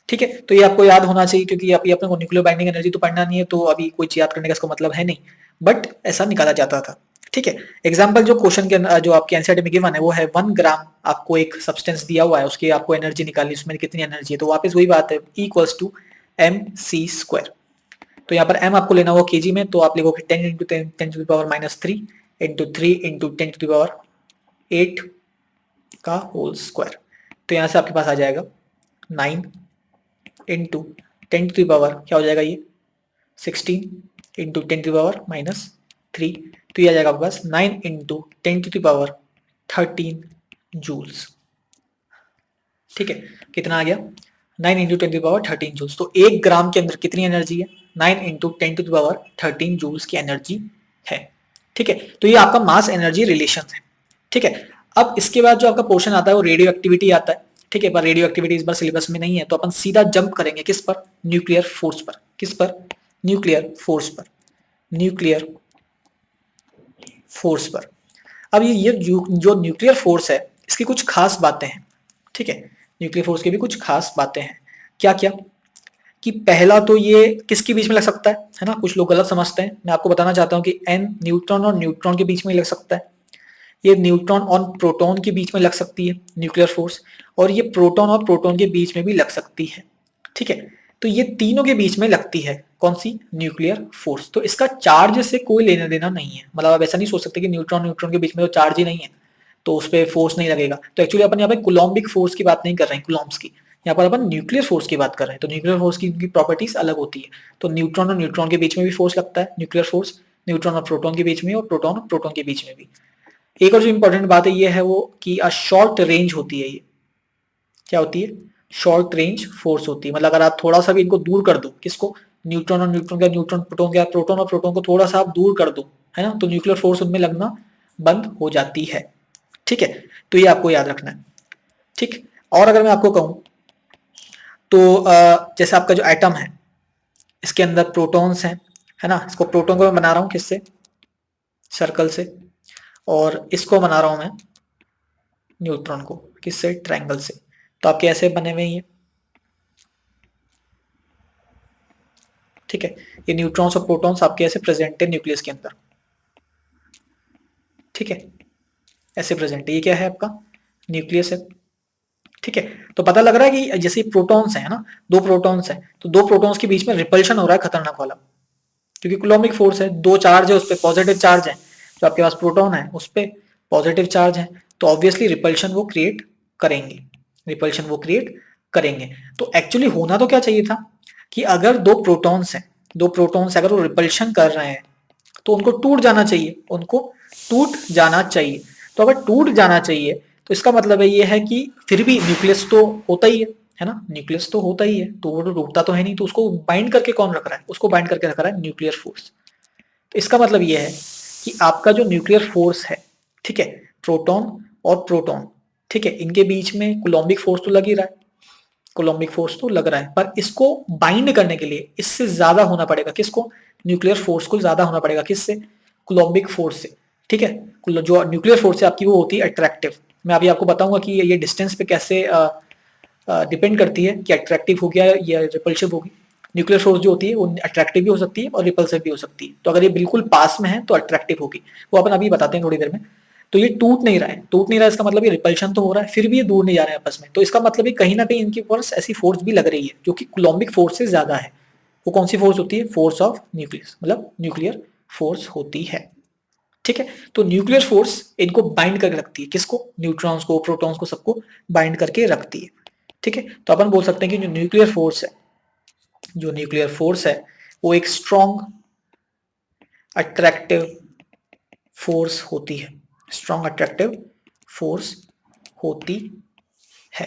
ठीक है। तो ये आपको याद होना चाहिए, क्योंकि अभी अपने को न्यूक्लियर बाइंडिंग एनर्जी तो पढ़ना नहीं है, तो अभी कोई चीज याद करने का इसका मतलब है नहीं, बट ऐसा निकाला जाता था, ठीक है। एग्जाम्पल जो क्वेश्चन के जो आपके एनसीईआरटी में गिवन है वो है 1 ग्राम आपको एक सब्सटेंस दिया हुआ है, उसकी आपको एनर्जी निकालनी, उसमें कितनी एनर्जी है, तो वापस वही बात है इक्वल्स टू mc²। तो यहाँ पर m आपको लेना होगा केजी में, तो आप लिखोगे 10 into 10 to the power -3 into 3 into 10 to the power 8 का होल स्क्वायर। तो यहाँ से आपके पास आ जाएगा 9 इंटू 10 टू द पावर क्या हो जाएगा ये 16 इंटू 10 टू द पावर -3, तो ये आ जाएगा आपके पास 9 into 10 to the power 13 joules, ठीक है। कितना आ गया 9 into 10 to the power 13 joules. तो 1 ग्राम के अंदर कितनी एनर्जी है, 9 into 10 to the power 13 joules की एनर्जी है, ठीक है। तो ये आपका मास एनर्जी रिलेशन है, ठीक है। अब इसके बाद जो आपका पोर्शन आता है वो रेडियो एक्टिविटी आता है, ठीक है। पर रेडियो एक्टिविटी इस बार सिलेबस में नहीं है, तो अपन सीधा जंप करेंगे किस पर, न्यूक्लियर फोर्स पर। किस पर, न्यूक्लियर फोर्स पर, न्यूक्लियर फोर्स पर। अब ये जो न्यूक्लियर फोर्स है इसकी कुछ खास बातें हैं, ठीक है। न्यूक्लियर फोर्स की भी कुछ खास बातें हैं, क्या क्या, कि पहला तो ये किसके बीच में लग सकता है ना, कुछ लोग गलत समझते हैं, मैं आपको बताना चाहता हूं कि n न्यूट्रॉन और न्यूट्रॉन के बीच में लग सकता है, ये न्यूट्रॉन और प्रोटॉन के बीच में लग सकती है न्यूक्लियर फोर्स, और ये प्रोटॉन और प्रोटॉन के बीच में भी लग सकती है, ठीक है। तो ये तीनों के बीच में लगती है कौन सी, न्यूक्लियर फोर्स। तो इसका चार्ज से कोई लेना देना नहीं है, मतलब आप ऐसा नहीं सोच सकते कि न्यूट्रॉन न्यूट्रॉन के बीच में तो चार्ज ही नहीं है तो उस पर फोर्स नहीं लगेगा। तो एक्चुअली अपन यहाँ पे कुलॉम्बिक फोर्स की बात नहीं कर रहे हैं, कुलॉम्ब्स की, यहाँ पर अपन न्यूक्लियर फोर्स की बात कर रहे हैं। तो न्यूक्लियर फोर्स की प्रॉपर्टीज अलग होती है, तो न्यूट्रॉन और न्यूट्रॉन के बीच में भी फोर्स लगता है, न्यूक्लियर फोर्स न्यूट्रॉन और प्रोटॉन के बीच में, और प्रोटॉन और प्रोटॉन के बीच में भी। एक और जो इंपॉर्टेंट बात है ये है वो कि शॉर्ट रेंज होती है, ये क्या होती है, शॉर्ट रेंज फोर्स होती है। मतलब अगर आप थोड़ा सा भी इनको दूर कर दो, किसको, न्यूट्रॉन और न्यूट्रॉन का, न्यूट्रॉन प्रोटॉन का, प्रोटॉन और प्रोटॉन को थोड़ा सा आप दूर कर दो, है ना, तो न्यूक्लियर फोर्स उनमें लगना बंद हो जाती है, ठीक है। तो ये आपको याद रखना है, ठीक। और अगर मैं आपको कहूं तो जैसे आपका जो एटम है इसके अंदर प्रोटॉन्स हैं, है ना, इसको प्रोटॉन को मैं बना रहा हूं किससे, सर्कल से, और इसको बना रहा हूं मैं न्यूट्रॉन को किससे, ट्रायंगल से। तो आपके ऐसे बने हुए हैं, ठीक है। ये न्यूट्रॉन्स और प्रोटॉन्स आपके ऐसे प्रेजेंट है न्यूक्लियस के अंदर, ठीक है, ऐसे प्रेजेंट है। ये क्या है आपका न्यूक्लियस है, ठीक है। तो पता लग रहा है कि जैसे प्रोटॉन्स है ना, दो प्रोटॉन्स है, तो दो प्रोटॉन्स के बीच में रिपल्शन हो रहा है खतरनाक वाला, क्योंकि कुलोम्बिक फोर्स है, दो चार्ज है उस पर पॉजिटिव चार्ज है, जो आपके पास प्रोटॉन है उस पर पॉजिटिव चार्ज है, तो ऑब्वियसली रिपल्शन वो क्रिएट करेंगे, रिपल्शन वो क्रिएट करेंगे। तो एक्चुअली होना तो क्या चाहिए था कि अगर दो प्रोटॉन्स हैं, दो प्रोटॉन्स अगर वो रिपल्शन कर रहे हैं तो उनको टूट जाना चाहिए, उनको टूट जाना चाहिए। तो अगर टूट जाना चाहिए तो इसका मतलब है ये है कि फिर भी न्यूक्लियस तो होता ही है ना, न्यूक्लियस तो होता ही है, तो वो टूटता तो है नहीं, तो उसको बाइंड करके कौन रख रहा है, उसको बाइंड करके रख रहा है न्यूक्लियर फोर्स। तो इसका मतलब ये है कि आपका जो न्यूक्लियर फोर्स है, ठीक है, प्रोटॉन और प्रोटॉन, ठीक है, इनके बीच में कुलोम्बिक फोर्स तो लग ही रहा है, कुलोम्बिक फोर्स तो लग रहा है, पर इसको बाइंड करने के लिए इससे ज्यादा होना पड़ेगा, किसको, न्यूक्लियर फोर्स को ज्यादा होना पड़ेगा, किससे, कुलोम्बिक फोर्स से, ठीक है। जो न्यूक्लियर फोर्स है आपकी वो होती है अट्रैक्टिव। मैं अभी आपको बताऊंगा कि ये डिस्टेंस पे कैसे डिपेंड करती है कि अट्रैक्टिव हो गया या रिपल्सिव होगी। न्यूक्लियर फोर्स जो होती है वो अट्रैक्टिव भी हो सकती है और रिपल्सिव भी हो सकती है। तो अगर ये बिल्कुल पास में है तो अट्रैक्टिव होगी, वो अपन अभी बताते हैं थोड़ी देर में। तो ये टूट नहीं रहा है, टूट नहीं रहा है इसका मतलब ये रिपल्शन तो हो रहा है, फिर भी ये दूर नहीं जा रहे हैं आपस में, तो इसका मतलब ये कहीं ना कहीं इनकी ऊपर ऐसी फोर्स भी लग रही है जो कि कूलम्बिक फोर्स से ज्यादा है। वो कौन सी फोर्स होती है? फोर्स ऑफ न्यूक्लियस, मतलब न्यूक्लियर फोर्स होती है। ठीक है, तो न्यूक्लियर फोर्स इनको बाइंड करके रखती है, किसको? न्यूट्रॉन्स को, प्रोटॉन्स को, सबको बाइंड करके रखती है। ठीक है, तो अपन बोल सकते हैं कि जो न्यूक्लियर फोर्स है, जो न्यूक्लियर फोर्स है वो एक स्ट्रॉन्ग अट्रैक्टिव फोर्स होती है, स्ट्रॉन्ग अट्रैक्टिव फोर्स होती है।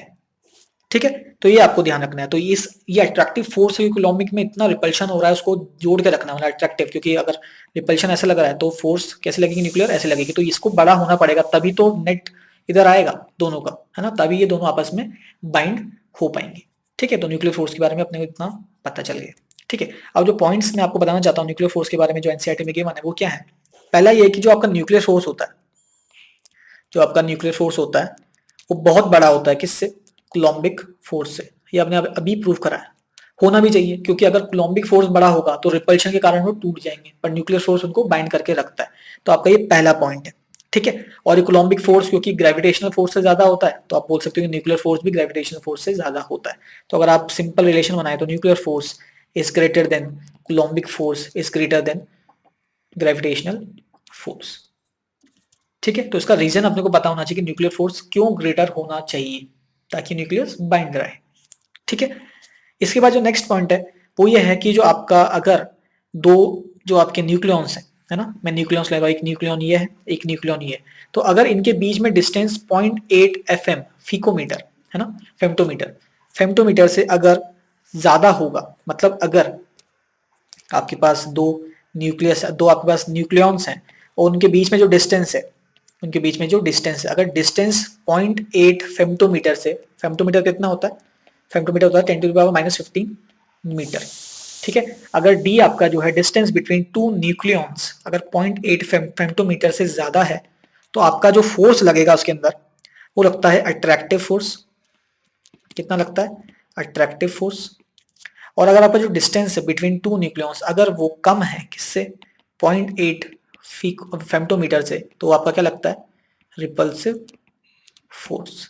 ठीक है, तो ये आपको ध्यान रखना है। तो ये अट्रैक्टिव फोर्स है, कूलम्बिक में इतना रिपल्शन हो रहा है उसको जोड़ के रखना, मतलब अट्रैक्टिव, क्योंकि अगर रिपल्शन ऐसा लग रहा है तो फोर्स कैसे लगेगी? न्यूक्लियर ऐसे लगेगी, तो इसको बड़ा होना पड़ेगा तभी तो नेट इधर आएगा दोनों का, है ना, तभी ये दोनों आपस में बाइंड हो पाएंगे। ठीक है, तो न्यूक्लियर फोर्स के बारे में अपने को इतना पता चल गया। ठीक है, अब जो पॉइंट्स मैं आपको बताना चाहता हूँ न्यूक्लियर फोर्स के बारे में जो एनसीईआरटी में गिवन है वो क्या है? पहला ये कि जो आपका न्यूक्लियर फोर्स होता है, जो आपका न्यूक्लियर फोर्स होता है वो बहुत बड़ा होता है, किससे? कूलम्बिक फोर्स से। ये आपने अभी प्रूव करा है, होना भी चाहिए, क्योंकि अगर कूलम्बिक फोर्स बड़ा होगा तो रिपल्शन के कारण वो टूट जाएंगे, पर न्यूक्लियर फोर्स उनको बाइंड करके रखता है। तो आपका ये पहला पॉइंट है। ठीक है, और ये कूलम्बिक फोर्स क्योंकि ग्रेविटेशनल फोर्स से ज्यादा होता है, तो आप बोल सकते हो कि न्यूक्लियर फोर्स भी ग्रेविटेशनल फोर्स से ज्यादा होता है। तो अगर आप सिंपल रिलेशन बनाए तो nuclear force is greater than Coulombic force is greater than gravitational force. ठीक है, तो इसका रीजन अपने को पता होना चाहिए कि न्यूक्लियर फोर्स क्यों ग्रेटर होना चाहिए, ताकि न्यूक्लियस बाइंड रहे। ठीक है, इसके बाद जो नेक्स्ट पॉइंट है वो ये है कि जो आपका अगर दो जो आपके न्यूक्लियॉन्स हैं, है ना, मैं न्यूक्लियॉन्स ले रहा हूँ, एक न्यूक्लियॉन ये है, एक न्यूक्लियॉन ये है, तो अगर इनके बीच में डिस्टेंस 0.8 FM फीकोमीटर, है ना, फेम्टोमीटर, फेम्टोमीटर से अगर ज्यादा होगा, मतलब अगर आपके पास दो न्यूक्लियस, दो आपके पास न्यूक्लियॉन्स हैं और उनके बीच में जो डिस्टेंस है, उनके बीच में जो डिस्टेंस है, अगर डिस्टेंस 0.8 फेम्टोमीटर से, फेम्टोमीटर कितना होता है? फेम्टोमीटर होता है 10⁻⁻15 मीटर। ठीक है, अगर डी आपका जो है डिस्टेंस बिटवीन टू न्यूक्लियॉन्स अगर 0.8 फेम्टोमीटर से ज्यादा है, तो आपका जो फोर्स लगेगा उसके अंदर वो लगता है अट्रैक्टिव फोर्स। कितना लगता है? Attractive force. और अगर आपका जो डिस्टेंस है बिटवीन टू न्यूक्लियॉन्स अगर वो कम है, किससे? 0.8 फेम्टोमीटर से, तो आपका क्या लगता है? Repulsive force.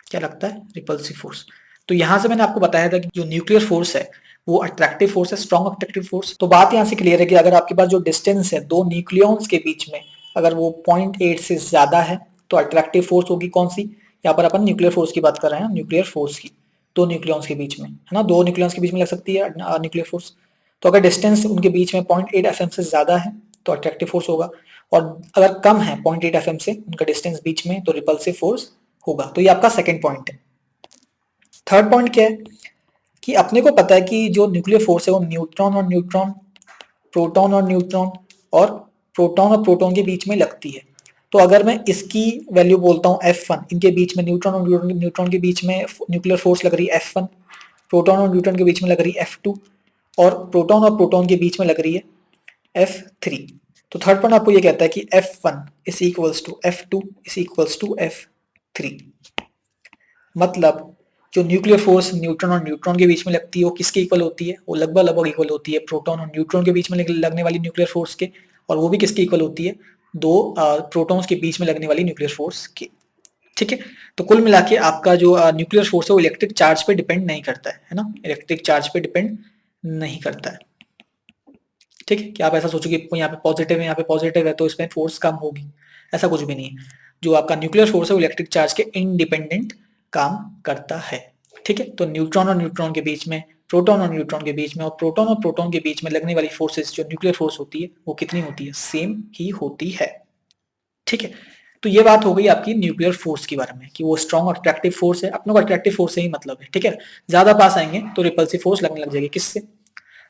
क्या लगता है? Repulsive force. तो यहां से मैंने आपको बताया था कि जो न्यूक्लियर फोर्स है वो अट्रैक्टिव फोर्स है, स्ट्रॉन्ग अट्रैक्टिव फोर्स। तो बात यहां से क्लियर है कि अगर आपके पास जो डिस्टेंस है दो न्यूक्लियॉन्स के बीच में अगर वो 0.8 से ज्यादा है तो अट्रैक्टिव फोर्स होगी कौन सी? यहाँ पर अपन न्यूक्लियर फोर्स की बात कर रहे हैं, न्यूक्लियर फोर्स की, दो न्यूक्लियॉन्स के बीच में, है ना, दो न्यूक्लियॉन्स के बीच में लग सकती है न्यूक्लियर फोर्स। तो अगर डिस्टेंस उनके बीच में 0.8 FM से ज्यादा है तो अट्रैक्टिव फोर्स होगा, और अगर कम है 0.8 FM से उनका डिस्टेंस बीच में तो रिपल्सिव फोर्स होगा। तो ये आपका सेकंड पॉइंट है। थर्ड पॉइंट क्या है कि अपने को पता है कि जो न्यूक्लियर फोर्स है वो न्यूट्रॉन और न्यूट्रॉन, प्रोटॉन और न्यूट्रॉन और प्रोटॉन और प्रोटॉन के बीच में लगती है। तो अगर मैं इसकी वैल्यू बोलता हूँ F1, इनके बीच में न्यूट्रॉन और न्यूट्रॉन के बीच में न्यूक्लियर फोर्स लग रही है F1, प्रोटॉन और न्यूट्रॉन के बीच में लग रही है F2 और प्रोटॉन और प्रोटॉन के बीच में लग रही है F3। तो थर्ड पॉइंट आपको ये कहता है कि F1 is equals to F2 is equals to F3। मतलब जो न्यूक्लियर फोर्स न्यूट्रॉन और न्यूट्रॉन के बीच में लगती है वो किसके इक्वल होती है? वो लगभग लगभग इक्वल होती है प्रोटॉन और न्यूट्रॉन के बीच में लगने वाली न्यूक्लियर फोर्स के, और वो भी किसके इक्वल होती है? दो प्रोटॉन्स के बीच में लगने वाली न्यूक्लियर फोर्स के। ठीक है, तो कुल मिला के आपका जो न्यूक्लियर फोर्स है वो इलेक्ट्रिक चार्ज पे डिपेंड नहीं करता है ना, इलेक्ट्रिक चार्ज पे डिपेंड नहीं करता है। ठीक है, क्या आप ऐसा सोचो कि यहाँ पे पॉजिटिव है, यहाँ पे पॉजिटिव है तो इसमें फोर्स कम होगी, ऐसा कुछ भी नहीं है। जो आपका न्यूक्लियर फोर्स है वो इलेक्ट्रिक चार्ज के इंडिपेंडेंट काम करता है। ठीक है, तो न्यूट्रॉन और न्यूट्रॉन के बीच में, प्रोटॉन और न्यूट्रॉन के बीच में और प्रोटॉन और प्रोटॉन के बीच में लगने वाली फोर्सेस जो न्यूक्लियर फोर्स होती है वो कितनी होती है? सेम ही होती है। ठीक है, तो ये बात हो गई आपकी न्यूक्लियर फोर्स के बारे में कि वो स्ट्रॉन्ग और अट्रैक्टिव फोर्स है। अपनों को अट्रैक्टिव फोर्स से ही मतलब है। ठीक है, ज्यादा पास आएंगे तो रिपल्सिव फोर्स लगने लग जाएगी, किससे?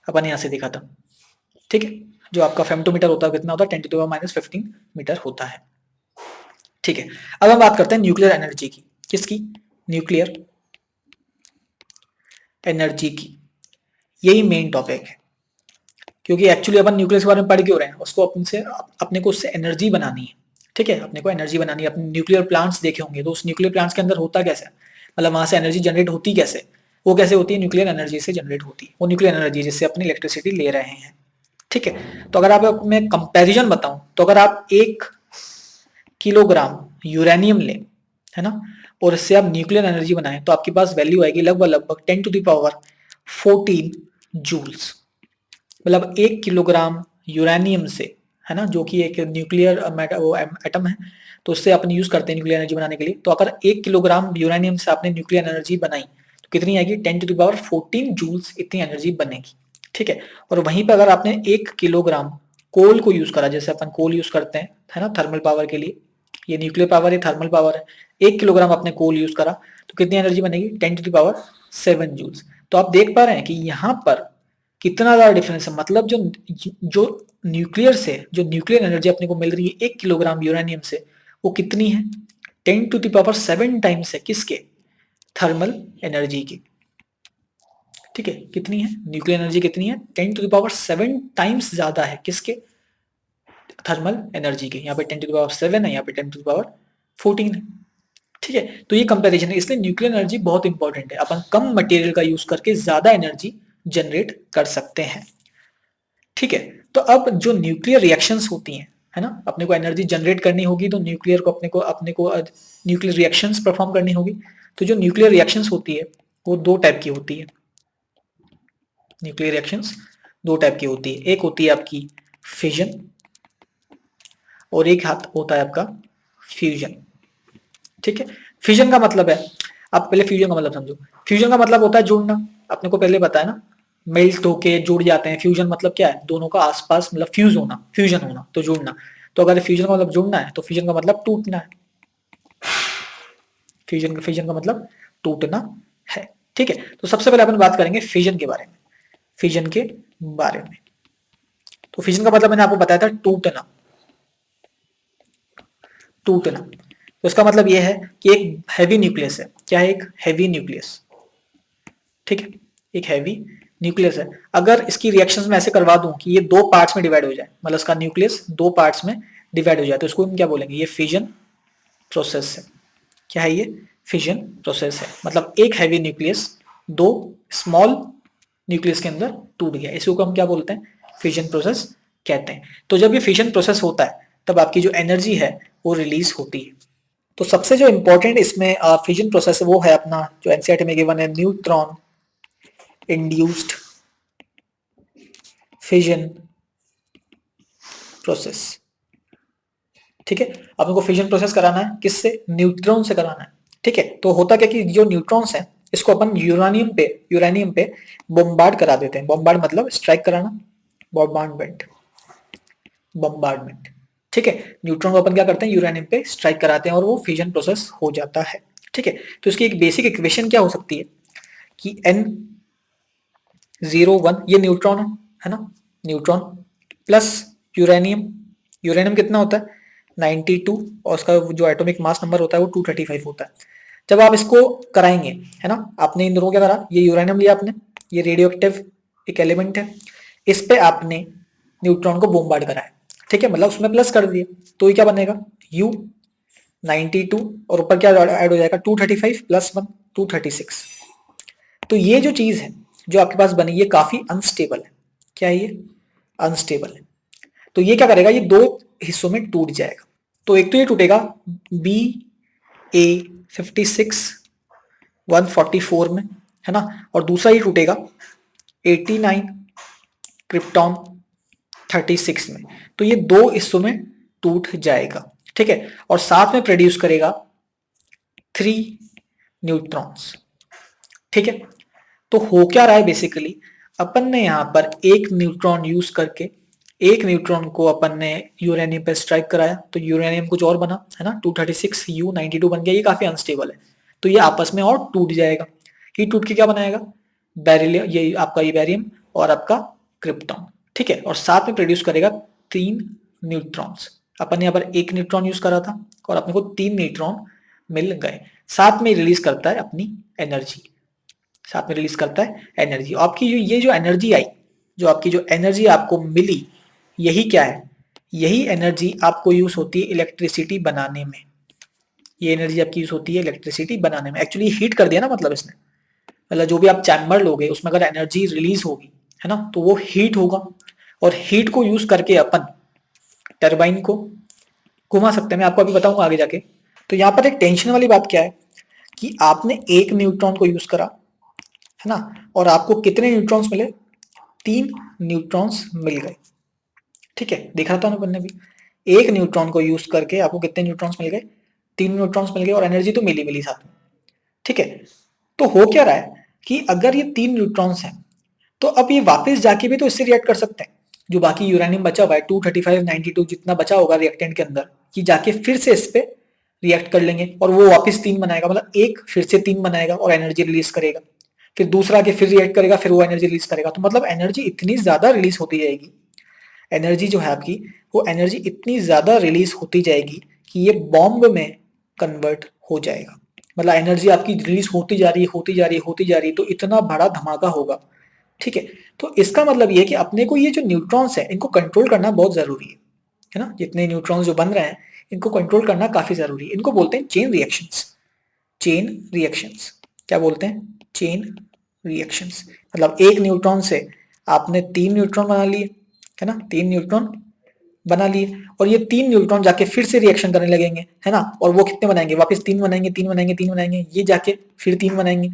अपन यहाँ से देखा था। ठीक है, जो आपका फेम्टोमीटर होता है कितना होता है? 10⁻⁻15 मीटर होता है। ठीक है, अब हम बात करते हैं न्यूक्लियर एनर्जी की। किसकी? न्यूक्लियर एनर्जी की। यही मेन टॉपिक है, क्योंकि एक्चुअली अपन न्यूक्लियस के बारे में पढ़ क्यों रहे हैं? उसको अपने को उससे एनर्जी बनानी है। ठीक है, अपने को एनर्जी बनानी है। अपने न्यूक्लियर प्लांट्स देखे होंगे तो उस न्यूक्लियर प्लांट्स के अंदर होता कैसे, मतलब वहां से एनर्जी जनरेट होती कैसे? वो कैसे होती है? न्यूक्लियर एनर्जी से जनरेट होती है। वो न्यूक्लियर एनर्जी जिससे अपनी इलेक्ट्रिसिटी ले रहे हैं। ठीक है, तो अगर आप मैं कंपैरिजन बताऊं तो अगर आप एक किलोग्राम यूरेनियम लें, है ना, और इससे आप न्यूक्लियर एनर्जी बनाएं, तो आपके पास वैल्यू आएगी लगभग 10⁻14 जूल्स। मतलब 1 किलोग्राम यूरेनियम से, है ना, जो कि एक न्यूक्लियर एटम है, तो उससे अपन यूज करते हैं न्यूक्लियर एनर्जी बनाने के लिए। तो अगर 1 किलोग्राम यूरेनियम से आपने न्यूक्लियर एनर्जी बनाई तो कितनी आएगी? 10⁻14 जूल्स इतनी एनर्जी बनेगी। ठीक है। और वहीं पर अगर आपने 1 किलोग्राम कोल को यूज करा, जैसे अपन कोल यूज करते हैं, है ना, थर्मल पावर के लिए, ये न्यूक्लियर पावर है, थर्मल पावर है, 1 किलोग्राम आपने कोल यूज करा तो कितनी एनर्जी बनेगी? 10⁻7 जूल्स। तो आप देख पा रहे हैं कि यहाँ पर कितना ज्यादा डिफरेंस है। मतलब जो न्यूक्लियर से जो न्यूक्लियर एनर्जी अपने को मिल रही है 1 किलोग्राम यूरेनियम से, वो कितनी है? 10⁻7 टाइम्स है किसके? थर्मल एनर्जी की। ठीक है, कितनी है न्यूक्लियर एनर्जी? कितनी है? 10⁻7 टाइम्स ज्यादा है किसके? थर्मल एनर्जी के। यहाँ पे 10⁻7 है, यहाँ पे 10⁻14 है। ठीक है, तो ये कंपैरिजन है। इसलिए न्यूक्लियर एनर्जी बहुत इंपॉर्टेंट है। अपन कम मटेरियल का यूज करके ज्यादा एनर्जी जनरेट कर सकते हैं। ठीक है, तो अब जो न्यूक्लियर रिएक्शंस होती हैं, है ना, अपने को एनर्जी जनरेट करनी होगी तो न्यूक्लियर को अपने को न्यूक्लियर रिएक्शंस परफॉर्म करनी होगी। तो जो न्यूक्लियर रिएक्शंस होती है वो दो टाइप की होती है। न्यूक्लियर रिएक्शंस दो टाइप की होती है। एक होती है आपकी फिजन और एक हाथ होता है आपका फ्यूजन। ठीक है, फ्यूजन का मतलब है, आप पहले फ्यूजन का मतलब समझो। फ्यूजन का मतलब होता है जुड़ना। अपने को पहले पता है ना, मेल्ट होके जुड़ जाते हैं। फ्यूजन मतलब क्या है? दोनों का आसपास, मतलब फ्यूज होना, फ्यूजन होना तो जुड़ना। तो अगर फ्यूजन का मतलब जुड़ना है तो फ्यूजन का मतलब टूटना है। फ्यूजन का मतलब टूटना है। ठीक है, तो सबसे पहले अपन बात करेंगे फिजन के बारे में। फिजन के बारे में, तो फिजन का मतलब मैंने आपको बताया था टूटना। टूटना, तो इसका मतलब यह है कि एक हैवी न्यूक्लियस है। क्या है? एक हैवी न्यूक्लियस। ठीक है, एक हैवी न्यूक्लियस है। अगर इसकी रिएक्शंस में ऐसे करवा दूं कि ये दो पार्ट्स में डिवाइड हो जाए, मतलब इसका न्यूक्लियस दो पार्ट्स में डिवाइड हो जाए, तो इसको हम क्या बोलेंगे? ये फिजन प्रोसेस है। क्या है ये? फिजन प्रोसेस है। मतलब एक हैवी न्यूक्लियस दो स्मॉल न्यूक्लियस के अंदर टूट गया, इसको हम क्या बोलते हैं? फिजन प्रोसेस कहते हैं। तो जब ये फिजन प्रोसेस होता है तब आपकी जो एनर्जी है वो रिलीज होती है। तो सबसे जो इंपॉर्टेंट इसमें फिजन प्रोसेस है वो है अपना जो एनसीईआरटी में गिवन है, न्यूट्रॉन इंड्यूस्ड फिजन प्रोसेस। ठीक है, अब इनको फिजन प्रोसेस कराना है किससे? न्यूट्रॉन से कराना है। ठीक है, तो होता क्या कि जो न्यूट्रॉन्स हैं इसको अपन यूरेनियम पे बॉम्बार्ड करा देते हैं। बॉम्बार्ड मतलब स्ट्राइक कराना, बॉम्बार्डमेंट, बॉम्बार्डमेंट। ठीक है, न्यूट्रॉन को अपन क्या करते हैं? यूरेनियम पे स्ट्राइक कराते हैं और वो फिजन प्रोसेस हो जाता है। ठीक है, तो इसकी एक बेसिक इक्वेशन क्या हो सकती है कि N01 ये न्यूट्रॉन है ना, न्यूट्रॉन प्लस यूरेनियम। यूरेनियम कितना होता है? 92, और उसका जो एटॉमिक मास नंबर होता है वो 235 होता है। जब आप इसको कराएंगे, है ना, आपने इन दोनों क्या करा? ये यूरेनियम लिया आपने, ये रेडियो एक्टिव एक एलिमेंट है, इस पे आपने न्यूट्रॉन को बोम्बार्ड कराया। ठीक है, मतलब उसमें प्लस कर दिया, तो ये क्या बनेगा? U 92 और ऊपर क्या ऐड हो जाएगा? 235 प्लस 1 236। तो ये जो चीज है जो आपके पास बनी, ये काफी अनस्टेबल है। क्या है ये? अनस्टेबल है। तो ये क्या करेगा? ये दो हिस्सों में टूट जाएगा। तो एक तो ये टूटेगा BA56 144 में, है ना, और दूसरा ये टूटेगा 89 क्रिप्टॉन 36 में। तो ये दो हिस्सों में टूट जाएगा। ठीक है, और साथ में प्रोड्यूस करेगा 3 न्यूट्रॉन्स। ठीक है, तो हो क्या रहा है बेसिकली? अपन ने यहां पर एक न्यूट्रॉन यूज करके एक न्यूट्रॉन को अपन ने यूरेनियम पे स्ट्राइक कराया, तो यूरेनियम कुछ और बना, है ना, 236 U92 बन गया। ये काफी अनस्टेबल है, तो ये आपस में और टूट जाएगा। ये टूट के क्या बनाएगा? बेरिलियम, ये आपका ये बेरियम और आपका क्रिप्टॉन। ठीक है, और साथ में प्रोड्यूस करेगा 3 न्यूट्रॉन्स। अपन ने यहाँ पर एक न्यूट्रॉन यूज करा था और अपने को 3 न्यूट्रॉन मिल गए। साथ में रिलीज करता है अपनी एनर्जी, साथ में रिलीज करता है एनर्जी। आपकी ये जो एनर्जी आई, जो आपकी जो एनर्जी आपको मिली, यही क्या है? यही एनर्जी आपको यूज होती है इलेक्ट्रिसिटी बनाने में। ये एनर्जी आपकी यूज होती है इलेक्ट्रिसिटी बनाने में। एक्चुअली हीट कर दिया ना, मतलब इसने, मतलब जो भी आप चैम्बर लोगे उसमें अगर एनर्जी रिलीज होगी, है ना, तो वो हीट होगा, और हीट को यूज करके अपन टरबाइन को घुमा सकते हैं, मैं आपको अभी बताऊंगा आगे जाके। तो यहाँ पर एक टेंशन वाली बात क्या है कि आपने एक न्यूट्रॉन को यूज करा, है ना, और आपको कितने न्यूट्रॉन्स मिले, 3 न्यूट्रॉन्स मिल गए। ठीक है, देखा था ना अपन ने भी, एक न्यूट्रॉन को यूज करके आपको कितने न्यूट्रॉन्स मिल गए, 3 न्यूट्रॉन्स मिल गए, और एनर्जी तो मिली साथ में। ठीक है, तो हो क्या रहा है कि अगर ये 3 न्यूट्रॉन्स हैं तो अब ये वापस जाके भी तो इससे रिएक्ट कर सकते हैं। जो बाकी यूरेनियम बचा हुआ है 235 92 जितना बचा होगा रिएक्टेंट के अंदर, कि जाके फिर से इस पे रिएक्ट कर लेंगे और वो वापस 3 बनाएगा, मतलब एक फिर से 3 बनाएगा और एनर्जी रिलीज करेगा, फिर दूसरा के फिर रिएक्ट करेगा, फिर वो एनर्जी रिलीज करेगा। तो मतलब एनर्जी इतनी ज्यादा रिलीज होती जाएगी, एनर्जी जो है आपकी, वो एनर्जी इतनी ज्यादा रिलीज होती जाएगी कि ये बॉम्ब में कन्वर्ट हो जाएगा। मतलब एनर्जी आपकी रिलीज होती जा रही है, होती जा रही है, होती जा रही है, तो इतना बड़ा धमाका होगा। ठीक है, तो इसका मतलब ये है कि अपने को ये जो न्यूट्रॉन्स है इनको कंट्रोल करना बहुत जरूरी है ना। जितने न्यूट्रॉन्स जो बन रहे हैं इनको कंट्रोल करना काफी जरूरी है। इनको बोलते हैं चेन रिएक्शंस। चेन रिएक्शंस क्या बोलते हैं, चेन रिएक्शंस। मतलब एक न्यूट्रॉन से आपने 3 न्यूट्रॉन बना लिए, है ना, 3 न्यूट्रॉन बना लिए, और ये 3 न्यूट्रॉन जाके फिर से रिएक्शन करने लगेंगे, है ना, और वो कितने बनाएंगे, वापस 3 बनाएंगे, 3 बनाएंगे, 3 बनाएंगे, ये जाके फिर 3 बनाएंगे,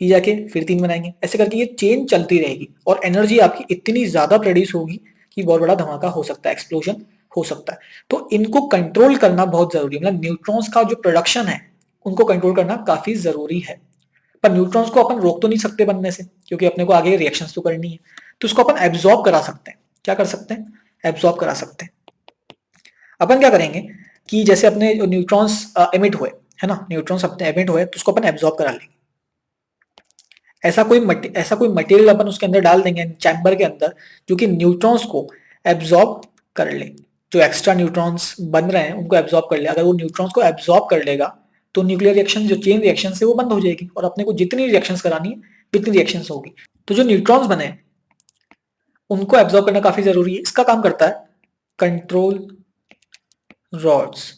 ये जाके फिर 3 बनाएंगे, ऐसे करके ये चेन चलती रहेगी और एनर्जी आपकी इतनी ज्यादा प्रोड्यूस होगी कि बहुत बड़ा धमाका हो सकता है, एक्सप्लोजन हो सकता है। तो इनको कंट्रोल करना बहुत जरूरी है, मतलब न्यूट्रॉन्स का जो प्रोडक्शन है उनको कंट्रोल करना काफी जरूरी है। पर न्यूट्रॉन्स को अपन रोक तो नहीं सकते बनने से, क्योंकि अपने को आगे रिएक्शंस तो करनी है। तो उसको अपन एब्जॉर्ब करा सकते हैं। क्या कर सकते हैं, एब्जॉर्ब करा सकते हैं। अपन क्या करेंगे कि जैसे अपने न्यूट्रॉन्स एमिट हुए, है ना, न्यूट्रॉन्स अपने एमिट हुए तो उसको अपन एब्जॉर्ब करा लेंगे। ऐसा कोई मटेरियल अपन उसके अंदर डाल देंगे चैम्बर के अंदर जो कि न्यूट्रॉन्स को एब्जॉर्ब कर ले, जो एक्स्ट्रा न्यूट्रॉन्स बन रहे हैं उनको एब्जॉर्ब कर ले। अगर वो न्यूट्रॉन्स को एब्जॉर्ब कर लेगा तो न्यूक्लियर रिएक्शन जो चेन रिएक्शन है वो बंद हो जाएगी और अपने को जितनी रिएक्शंस करानी है उतनी रिएक्शंस होगी। तो जो न्यूट्रॉन्स बने उनको एब्जॉर्ब करना काफी जरूरी है। इसका काम करता है कंट्रोल रॉड्स।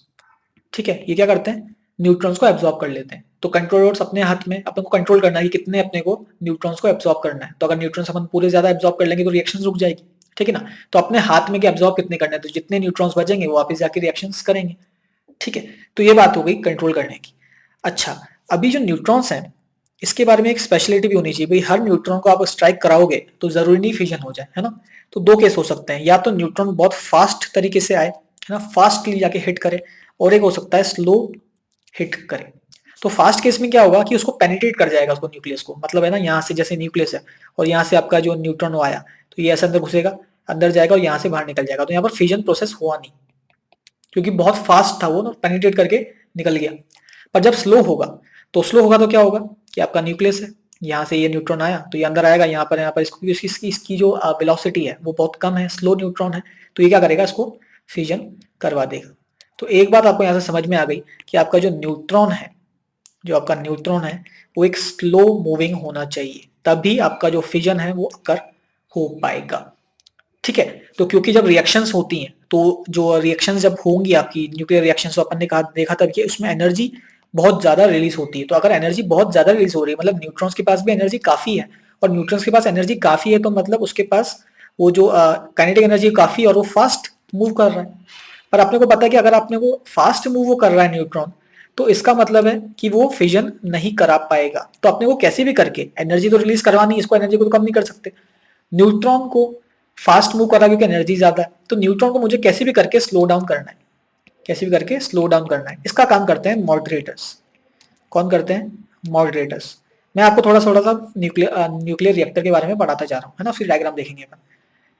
ठीक है, ये क्या करते हैं, न्यूट्रॉन्स को एब्जॉर्ब कर लेते हैं। तो कंट्रोल रॉड्स अपने हाथ में, अपन को कंट्रोल करना है कि कितने अपने को न्यूट्रॉन्स को एब्जॉर्ब करना है। तो अगर न्यूट्रॉन्स अपन पूरे ज्यादा एब्जॉर्ब कर लेंगे तो रिएक्शंस रुक जाएगी। ठीक है ना, तो अपने हाथ में कि एब्जॉर्ब कितने करने हैं, तो जितने न्यूट्रॉन्स बचेंगे वो वापस जाके रिएक्शंस करेंगे। ठीक है, तो ये बात हो गई कंट्रोल करने की। अच्छा, अभी जो न्यूट्रॉन्स हैं इसके बारे में एक स्पेशलिटी भी होनी चाहिए भाई। हर न्यूट्रॉन को आप स्ट्राइक कराओगे तो जरूरी नहीं फिजन हो जाए, है ना। तो दो केस हो सकते हैं, या तो न्यूट्रॉन बहुत फास्ट तरीके से आए, है ना, फास्टली जाके हिट करे, और एक हो सकता है स्लो हिट करे। तो फास्ट केस में क्या होगा कि उसको पेनिट्रेट कर जाएगा उसको न्यूक्लियस को, मतलब है ना, यहाँ से जैसे न्यूक्लियस है और यहाँ से आपका जो न्यूट्रॉन आया तो ये ऐसे अंदर घुसेगा, अंदर जाएगा और यहाँ से बाहर निकल जाएगा। तो यहाँ पर फिजन प्रोसेस हुआ नहीं क्योंकि बहुत फास्ट था वो ना, पेनिट्रेट करके निकल गया। पर जब स्लो होगा तो क्या होगा कि आपका न्यूक्लियस है, यहाँ से ये न्यूट्रॉन आया तो ये अंदर आएगा, यहाँ पर इसकी जो वेलोसिटी है वो बहुत कम है, स्लो न्यूट्रॉन है, तो ये क्या करेगा, इसको फिजन करवा देगा। तो एक बात आपको यहाँ से समझ में आ गई कि आपका जो न्यूट्रॉन है, वो एक स्लो मूविंग होना चाहिए, तभी आपका जो फिजन है वो अकर हो पाएगा। ठीक है, तो क्योंकि जब रिएक्शंस होती हैं तो जो रिएक्शंस जब होंगी आपकी न्यूक्लियर रिएक्शंस, तो अपन ने कहा देखा था कि उसमें एनर्जी बहुत ज्यादा रिलीज होती है। तो अगर एनर्जी बहुत ज्यादा रिलीज हो रही है, मतलब न्यूट्रॉन्स के पास भी एनर्जी काफी है, और न्यूट्रॉन्स के पास एनर्जी काफी है तो मतलब उसके पास वो जो काइनेटिक एनर्जी काफी है और वो फास्ट मूव कर रहा है। पर अपने को पता है कि अगर अपने को फास्ट मूव वो कर रहा है न्यूट्रॉन, तो इसका मतलब है कि वो फिजन नहीं करा पाएगा। तो अपने को कैसे भी करके एनर्जी तो रिलीज करवानी है, इसको एनर्जी को तो कम नहीं कर सकते। न्यूट्रॉन को फास्ट मूव कर रहा है क्योंकि एनर्जी ज्यादा है, तो न्यूट्रॉन को मुझे कैसे भी करके स्लो डाउन करना है, कैसे भी करके स्लो डाउन करना है। इसका काम करते हैं मॉडरेटर्स। कौन करते हैं, मॉडरेटर्स। मैं आपको थोड़ा थोड़ा सा न्यूक्लियर रिएक्टर के बारे में पढ़ाता जा रहा हूँ, है ना, फिर डायग्राम देखेंगे अपन।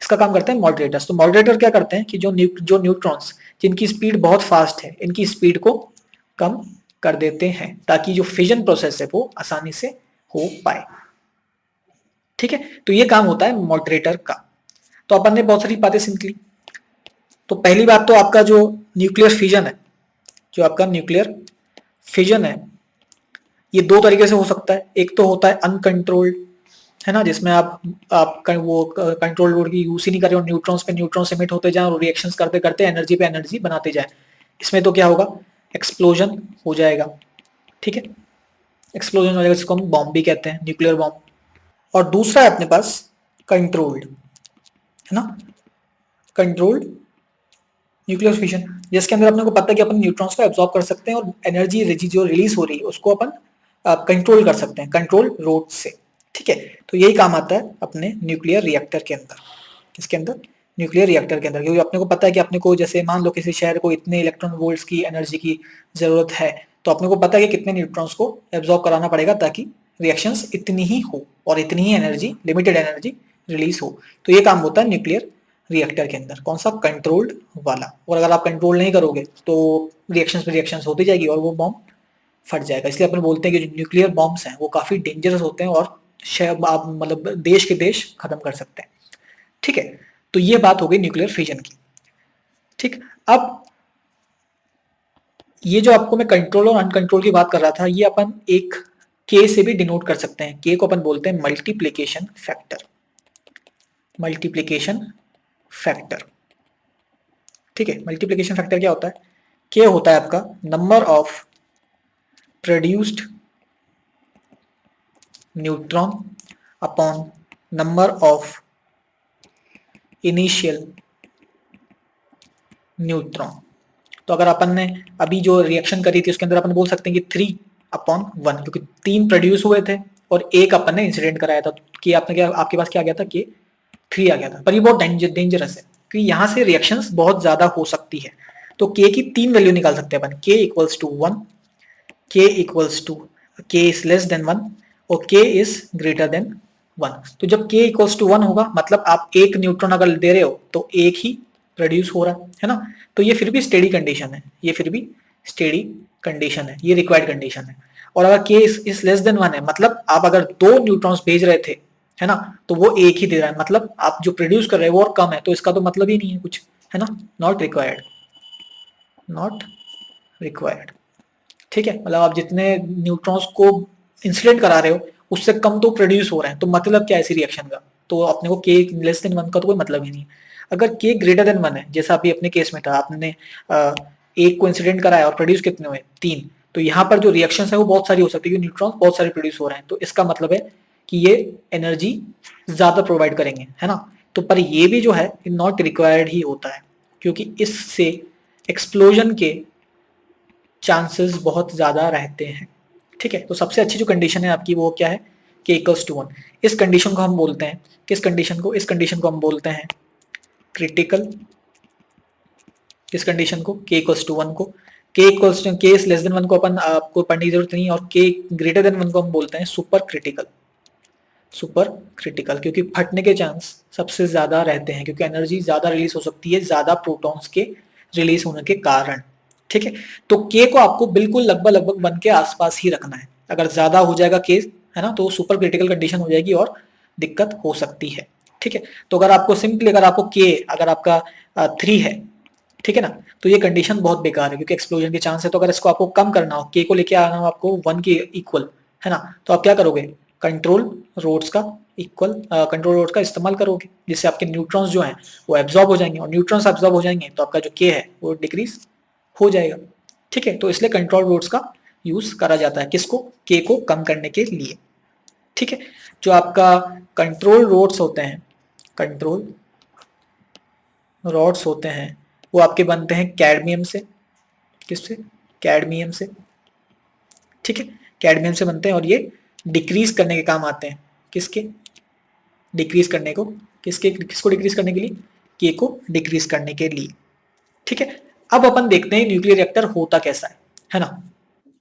इसका काम करते हैं मॉडरेटर्स। तो मॉडरेटर क्या करते हैं कि जो न्यूट्रॉन्स जिनकी स्पीड बहुत फास्ट है, इनकी स्पीड को कम कर देते हैं ताकि जो फिजन प्रोसेस है वो आसानी से हो पाए। ठीक है, तो ये काम होता है मॉडरेटर का। तो अपन ने बहुत सारी बातें सीख ली। तो पहली बात तो आपका जो न्यूक्लियर फिजन है, जो आपका न्यूक्लियर फिजन है, ये दो तरीके से हो सकता है। एक तो होता है अनकंट्रोल्ड, है ना, जिसमें आप वो कंट्रोल लोड की यूज ही नहीं कर रहे हो, न्यूट्रॉन्स पे न्यूट्रॉन्स एमिट होते जाए और रिएक्शंस करते करते एनर्जी पे एनर्जी बनाते जाए। इसमें तो क्या होगा, एक्सप्लोजन हो जाएगा। ठीक है, एक्सप्लोजन हो जाएगा, जिसको हम बॉम्ब भी कहते हैं, न्यूक्लियर बॉम्ब। और दूसरा है अपने पास कंट्रोल्ड, है ना, कंट्रोल्ड न्यूक्लियर फिशन जिसके अंदर अपने को पता है कि अपन न्यूट्रॉन्स को एब्जॉर्ब कर सकते हैं और एनर्जी जो रिलीज हो रही है उसको अपन कंट्रोल कर सकते हैं कंट्रोल रोड से। ठीक है, तो यही काम आता है अपने न्यूक्लियर रिएक्टर के अंदर। किसके अंदर? न्यूक्लियर रिएक्टर के अंदर, क्योंकि अपने को पता है कि अपने को जैसे मान लो किसी शहर को इतने इलेक्ट्रॉन वोल्ट्स की एनर्जी की जरूरत है, तो अपने को पता है कि कितने न्यूट्रॉन्स को एब्जॉर्ब कराना पड़ेगा ताकि रिएक्शंस इतनी ही हो और इतनी ही एनर्जी, लिमिटेड एनर्जी रिलीज हो। तो ये काम होता है न्यूक्लियर रिएक्टर के अंदर। कौन सा? कंट्रोल्ड वाला। और अगर आप कंट्रोल नहीं करोगे तो रिएक्शंस पे रिएक्शंस होती जाएगी और वो बॉम्ब फट जाएगा। इसलिए अपन बोलते हैं कि जो न्यूक्लियर बॉम्ब्स हैं वो काफी डेंजरस होते हैं और आप मतलब देश के देश खत्म कर सकते हैं। ठीक है, तो ये बात हो गई न्यूक्लियर फिजन की। ठीक, अब ये जो आपको मैं कंट्रोल और अनकंट्रोल की बात कर रहा था, ये अपन एक के से भी डिनोट कर सकते हैं। के को अपन बोलते हैं मल्टीप्लिकेशन फैक्टर। मल्टीप्लिकेशन फैक्टर, ठीक है। मल्टीप्लिकेशन फैक्टर क्या होता है? के होता है आपका number of produced neutron upon number of initial neutron. तो अगर अपन ने अभी जो रिएक्शन करी थी उसके अंदर अपन बोल सकते हैं कि 3/1, क्योंकि 3 प्रोड्यूस हुए थे और एक अपन ने इंसिडेंट कराया था। कि आपने क्या, आपके पास क्या आ गया था? कि 3 आ गया था। पर ये बहुत डेंजरस है क्योंकि यहाँ से रिएक्शंस बहुत ज्यादा हो सकती है। तो के की 3 वैल्यू निकाल सकते हैं अपन। के इक्वल्स टू 1, के इक्वल्स टू के इज लेस देन 1 और के इज ग्रेटर देन 1। तो जब के इक्वल्स टू 1 होगा मतलब आप एक न्यूट्रॉन अगर दे रहे हो तो एक ही प्रोड्यूस हो रहा है ना। तो ये फिर भी स्टेडी कंडीशन है, ये फिर भी स्टेडी कंडीशन है, ये रिक्वायर्ड कंडीशन है। और अगर के इज लेस देन 1 है मतलब आप अगर 2 न्यूट्रॉन्स भेज रहे थे, है ना, तो वो एक ही दे रहा है, मतलब आप जो प्रोड्यूस कर रहे हो वो और कम है, तो इसका तो मतलब ही नहीं है कुछ, है ना। Not required, not required. ठीक है, मतलब आप जितने न्यूट्रॉन्स को इंसिडेंट करा रहे हो उससे कम तो प्रोड्यूस हो रहे हैं, तो मतलब क्या है इसी रिएक्शन का? तो अपने को के लेस देन 1 का तो कोई मतलब ही नहीं है। अगर के ग्रेटर देन 1 है, जैसा अभी अपने केस में था, आपने एक को इंसिडेंट कराया और प्रोड्यूस कितने हुए? 3। तो यहाँ पर जो रिएक्शन है वो बहुत सारी हो सकती है, न्यूट्रॉन्स बहुत सारे प्रोड्यूस हो रहे हैं, तो इसका मतलब है कि ये एनर्जी ज्यादा प्रोवाइड करेंगे, है ना। तो पर ये भी जो है नॉट रिक्वायर्ड ही होता है, क्योंकि इससे एक्सप्लोजन के चांसेस बहुत ज्यादा रहते हैं। ठीक है, तो सबसे अच्छी जो कंडीशन है आपकी वो क्या है? के इक्वल्स टू 1। इस कंडीशन को हम बोलते हैं, किस कंडीशन को? इस कंडीशन को हम बोलते हैं क्रिटिकल। किस कंडीशन को? के इक्वल्स टू 1 को। के इक्वल्स टू के लेस देन 1 को अपन आपको पढ़ने की जरूरत नहीं, और के ग्रेटर देन 1 को हम बोलते हैं सुपर क्रिटिकल। सुपर क्रिटिकल, क्योंकि फटने के चांस सबसे ज्यादा रहते हैं, क्योंकि एनर्जी ज्यादा रिलीज हो सकती है ज्यादा प्रोटॉन्स के रिलीज होने के कारण। ठीक है, तो के को आपको बिल्कुल लगभग लगभग 1 के आसपास ही रखना है। अगर ज्यादा हो जाएगा के, है ना, तो सुपर क्रिटिकल कंडीशन हो जाएगी और दिक्कत हो सकती है। ठीक है, तो अगर आपको सिंपली अगर आपको के अगर आपका 3 है, ठीक है ना, तो ये कंडीशन बहुत बेकार है क्योंकि एक्सप्लोजन के चांस है। तो अगर इसको आपको कम करना हो, के को लेके आना हो आपको 1 के इक्वल, है ना, तो आप क्या करोगे? कंट्रोल रोड्स का इक्वल कंट्रोल रोड्स का इस्तेमाल करोगे, जिससे आपके न्यूट्रॉन्स जो हैं वो एब्जॉर्ब हो जाएंगे, और न्यूट्रॉन्स एब्जॉर्ब हो जाएंगे तो आपका जो के है वो डिक्रीज हो जाएगा। ठीक है, तो इसलिए कंट्रोल रोड्स का यूज करा जाता है, किसको? के को कम करने के लिए। ठीक है, जो आपका कंट्रोल रोड्स होते हैं, कंट्रोल रॉड्स होते हैं, वो आपके बनते हैं कैडमियम से। किससे? कैडमियम से। ठीक है, कैडमियम से बनते हैं और ये डिक्रीज करने के काम आते हैं। किसके? डिक्रीज करने को। किसके? किसको डिक्रीज करने के लिए? के को डिक्रीज करने के लिए। ठीक है, अब अपन देखते हैं न्यूक्लियर रिएक्टर होता कैसा है ना।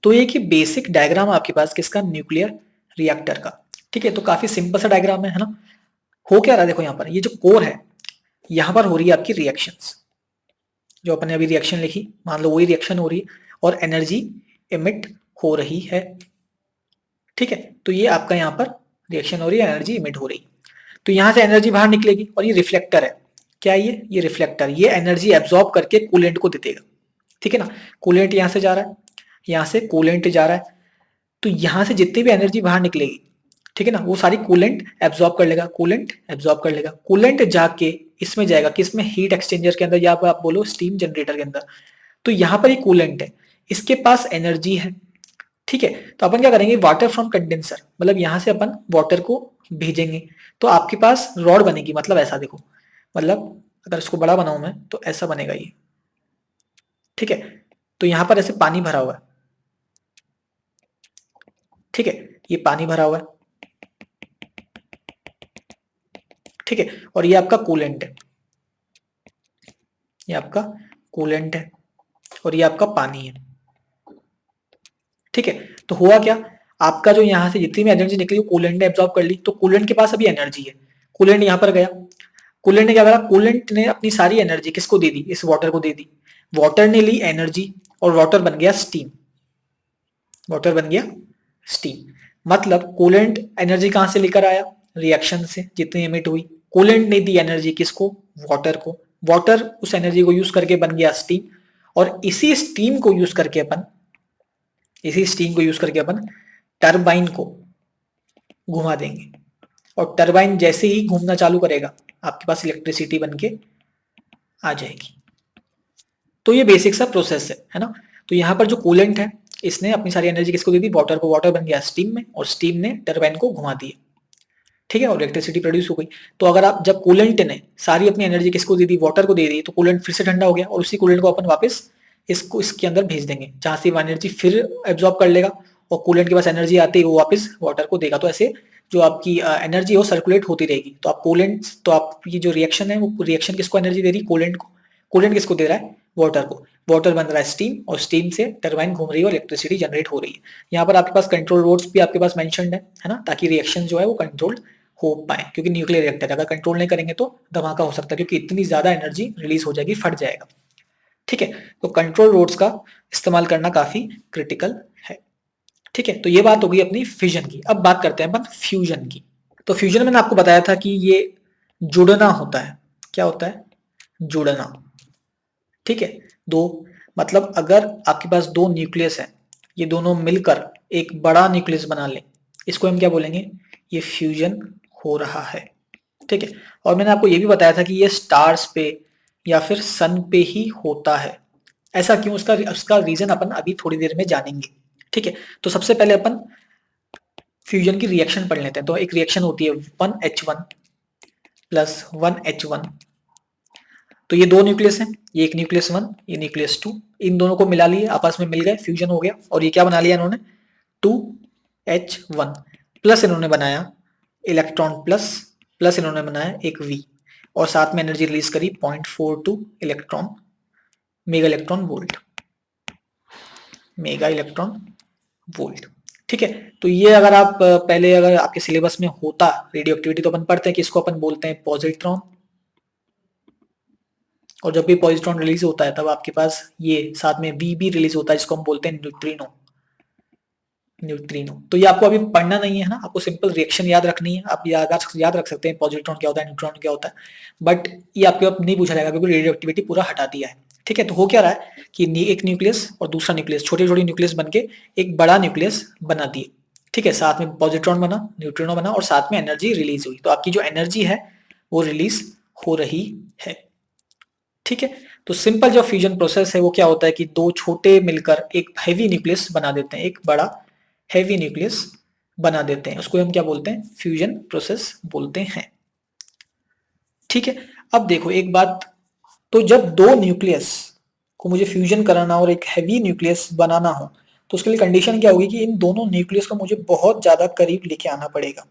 तो ये कि बेसिक डायग्राम आपके पास किसका? न्यूक्लियर रिएक्टर का। ठीक है, तो काफी सिंपल सा डायग्राम है ना। हो क्या रहा है? देखो यहाँ पर ये जो कोर है, यहाँ पर हो रही है आपकी रिएक्शंस। जो अपन ने अभी रिएक्शन लिखी, मान लो वही रिएक्शन हो रही है और एनर्जी इमिट हो रही है। ठीक है, तो ये आपका यहाँ पर रिएक्शन हो रही है, एनर्जी इमिट हो रही है, तो यहाँ से एनर्जी बाहर निकलेगी और ये रिफ्लेक्टर है। क्या ये रिफ्लेक्टर, ये एनर्जी एब्जॉर्ब करके कूलेंट को दे देगा। ठीक है ना, कूलेंट यहाँ से जा रहा है, यहाँ से कूलेंट जा रहा है, तो यहाँ से जितनी भी एनर्जी बाहर निकलेगी, ठीक है ना, वो सारी कूलेंट एब्जॉर्ब कर लेगा, कूलेंट एब्जॉर्ब कर लेगा। कूलेंट जाके इसमें जाएगा, किसमें? हीट एक्सचेंजर के अंदर, या आप बोलो स्टीम जनरेटर के अंदर। तो यहाँ पर ये कूलेंट है, इसके पास एनर्जी है। ठीक है, तो अपन क्या करेंगे? वाटर फ्रॉम कंडेंसर, मतलब यहाँ से अपन वाटर को भेजेंगे, तो आपके पास रॉड बनेगी। मतलब ऐसा देखो, मतलब अगर इसको बड़ा बनाऊं मैं तो ऐसा बनेगा ये। ठीक है, तो यहां पर ऐसे पानी भरा हुआ है, ठीक है, ये पानी भरा हुआ है, ठीक है, और ये आपका कूलेंट है, ये आपका कूलेंट है और ये आपका पानी है, ठीक है। तो हुआ क्या, आपका जो यहाँ से जितनी भी एनर्जी निकली वो कूलेंट ने एब्जॉर्ब कर ली, तो कूलेंट के पास अभी एनर्जी है, कूलेंट यहाँ पर गया, कूलेंट ने क्या करा, कूलेंट ने अपनी सारी एनर्जी किसको दे दी, इस वाटर को दे दी, वाटर ने ली एनर्जी और वाटर बन गया स्टीम, वाटर बन गया स्टीम। मतलब कूलेंट एनर्जी कहां से लेकर आया, रिएक्शन से जितनी एमिट हुई, कूलेंट ने दी एनर्जी किसको, वाटर को, वाटर उस एनर्जी को यूज करके बन गया स्टीम, और इसी स्टीम को यूज करके अपन, इसी स्टीम को यूज करके अपन टरबाइन को घुमा देंगे, और टरबाइन जैसे ही घूमना चालू करेगा आपके पास इलेक्ट्रिसिटी बनके आ जाएगी। तो ये बेसिक सा प्रोसेस है ना। तो यहाँ पर जो कूलेंट है इसने अपनी सारी एनर्जी किसको दे दी, वाटर को, वाटर बन गया स्टीम में और स्टीम ने टरबाइन को घुमा दिया, ठीक है, और इलेक्ट्रिसिटी प्रोड्यूस हो गई। तो अगर आप, जब कूलेंट ने सारी अपनी एनर्जी किसको दे दी, वाटर को दे दी, तो कूलेंट फिर से ठंडा हो गया और उसी कूलेंट को अपन वापस इसको इसके अंदर भेज देंगे जहां से वो एनर्जी फिर एब्जॉर्ब कर लेगा और कूलेंट के पास एनर्जी आती है वो वापस वाटर को देगा। तो ऐसे जो आपकी एनर्जी है वो सर्कुलेट होती रहेगी। तो आप कूलेंट, तो आपकी जो रिएक्शन है वो रिएक्शन किसको एनर्जी दे रही है, कूलेंट को, कूलेंट किसको दे रहा है, वाटर को, वाटर बन रहा है स्टीम और स्टीम से टरबाइन घूम रही है और इलेक्ट्रिसिटी जनरेट हो रही है। यहाँ पर आपके पास कंट्रोल रोड्स भी आपके पास मेंशन्ड है ना, ताकि रिएक्शन जो है वो कंट्रोल हो पाए, क्योंकि न्यूक्लियर रिएक्टर अगर कंट्रोल नहीं करेंगे तो धमाका हो सकता है, क्योंकि इतनी ज्यादा एनर्जी रिलीज हो जाएगी, फट जाएगा, ठीक है। तो कंट्रोल रोड्स का इस्तेमाल करना काफी क्रिटिकल है, ठीक है। तो ये बात हो गई अपनी फिजन की। अब बात करते हैं अपन फ्यूजन की। तो फ्यूजन मैंने आपको बताया था कि ये जुड़ना होता है, क्या होता है, जुड़ना, ठीक है। दो, मतलब अगर आपके पास दो न्यूक्लियस है, ये दोनों मिलकर एक बड़ा न्यूक्लियस बना लें, इसको हम क्या बोलेंगे, ये फ्यूजन हो रहा है, ठीक है। और मैंने आपको ये भी बताया था कि ये स्टार्स पे या फिर सन पे ही होता है। ऐसा क्यों, उसका उसका रीजन अपन अभी थोड़ी देर में जानेंगे, ठीक है। तो सबसे पहले अपन फ्यूजन की रिएक्शन पढ़ लेते हैं। तो एक रिएक्शन होती है 1H1 प्लस 1H1। तो ये दो न्यूक्लियस हैं, ये एक न्यूक्लियस 1, ये न्यूक्लियस 2, इन दोनों को मिला लिए, आपस में मिल गए, फ्यूजन हो गया, और ये क्या बना लिया इन्होंने, 2H1 प्लस इन्होंने बनाया इलेक्ट्रॉन प्लस, प्लस इन्होंने बनाया एक V, और साथ में एनर्जी रिलीज करी 0.42 electron, mega electron volt, mega electron volt, ठीक है। तो ये अगर आप पहले अगर आपके सिलेबस में होता रेडियो एक्टिविटी, तो अपन पढ़ते हैं कि इसको अपन बोलते हैं पॉजिट्रॉन, और जब भी पॉजिट्रॉन रिलीज होता है तब आपके पास ये साथ में वी भी रिलीज होता है, जिसको हम बोलते हैं न्यूट्रिनो, न्यूट्रिनो। तो ये आपको अभी पढ़ना नहीं है ना, आपको सिंपल रिएक्शन याद रखनी है, आप याद रख सकते हैं पॉजिट्रॉन क्या होता है, न्यूट्रॉन क्या होता है, बट ये आपके अब नहीं पूछा जाएगा क्योंकि रेडियो एक्टिविटी पूरा हटा दिया है, ठीक है। तो हो क्या रहा है कि एक न्यूक्लियस और दूसरा न्यूक्लियस, छोटे छोटे न्यूक्लियस बनके एक बड़ा न्यूक्लियस बना दिए, ठीक है, साथ में पॉजिट्रॉन बना, न्यूट्रिनो बना, और साथ में एनर्जी रिलीज हुई। तो आपकी जो एनर्जी है वो रिलीज हो रही है, ठीक है। तो सिंपल जो फ्यूजन प्रोसेस है वो क्या होता है कि दो छोटे मिलकर एक हैवी न्यूक्लियस बना देते हैं, एक बड़ा हैवी न्यूक्लियस बना देते हैं, उसको हम क्या बोलते हैं, फ्यूजन प्रोसेस बोलते हैं, ठीक है। अब देखो एक बात, तो जब दो न्यूक्लियस को मुझे फ्यूजन कराना और एक हैवी न्यूक्लियस बनाना हो, तो उसके लिए कंडीशन क्या होगी कि इन दोनों न्यूक्लियस को मुझे बहुत ज्यादा करीब लेके आना पड़ेगा,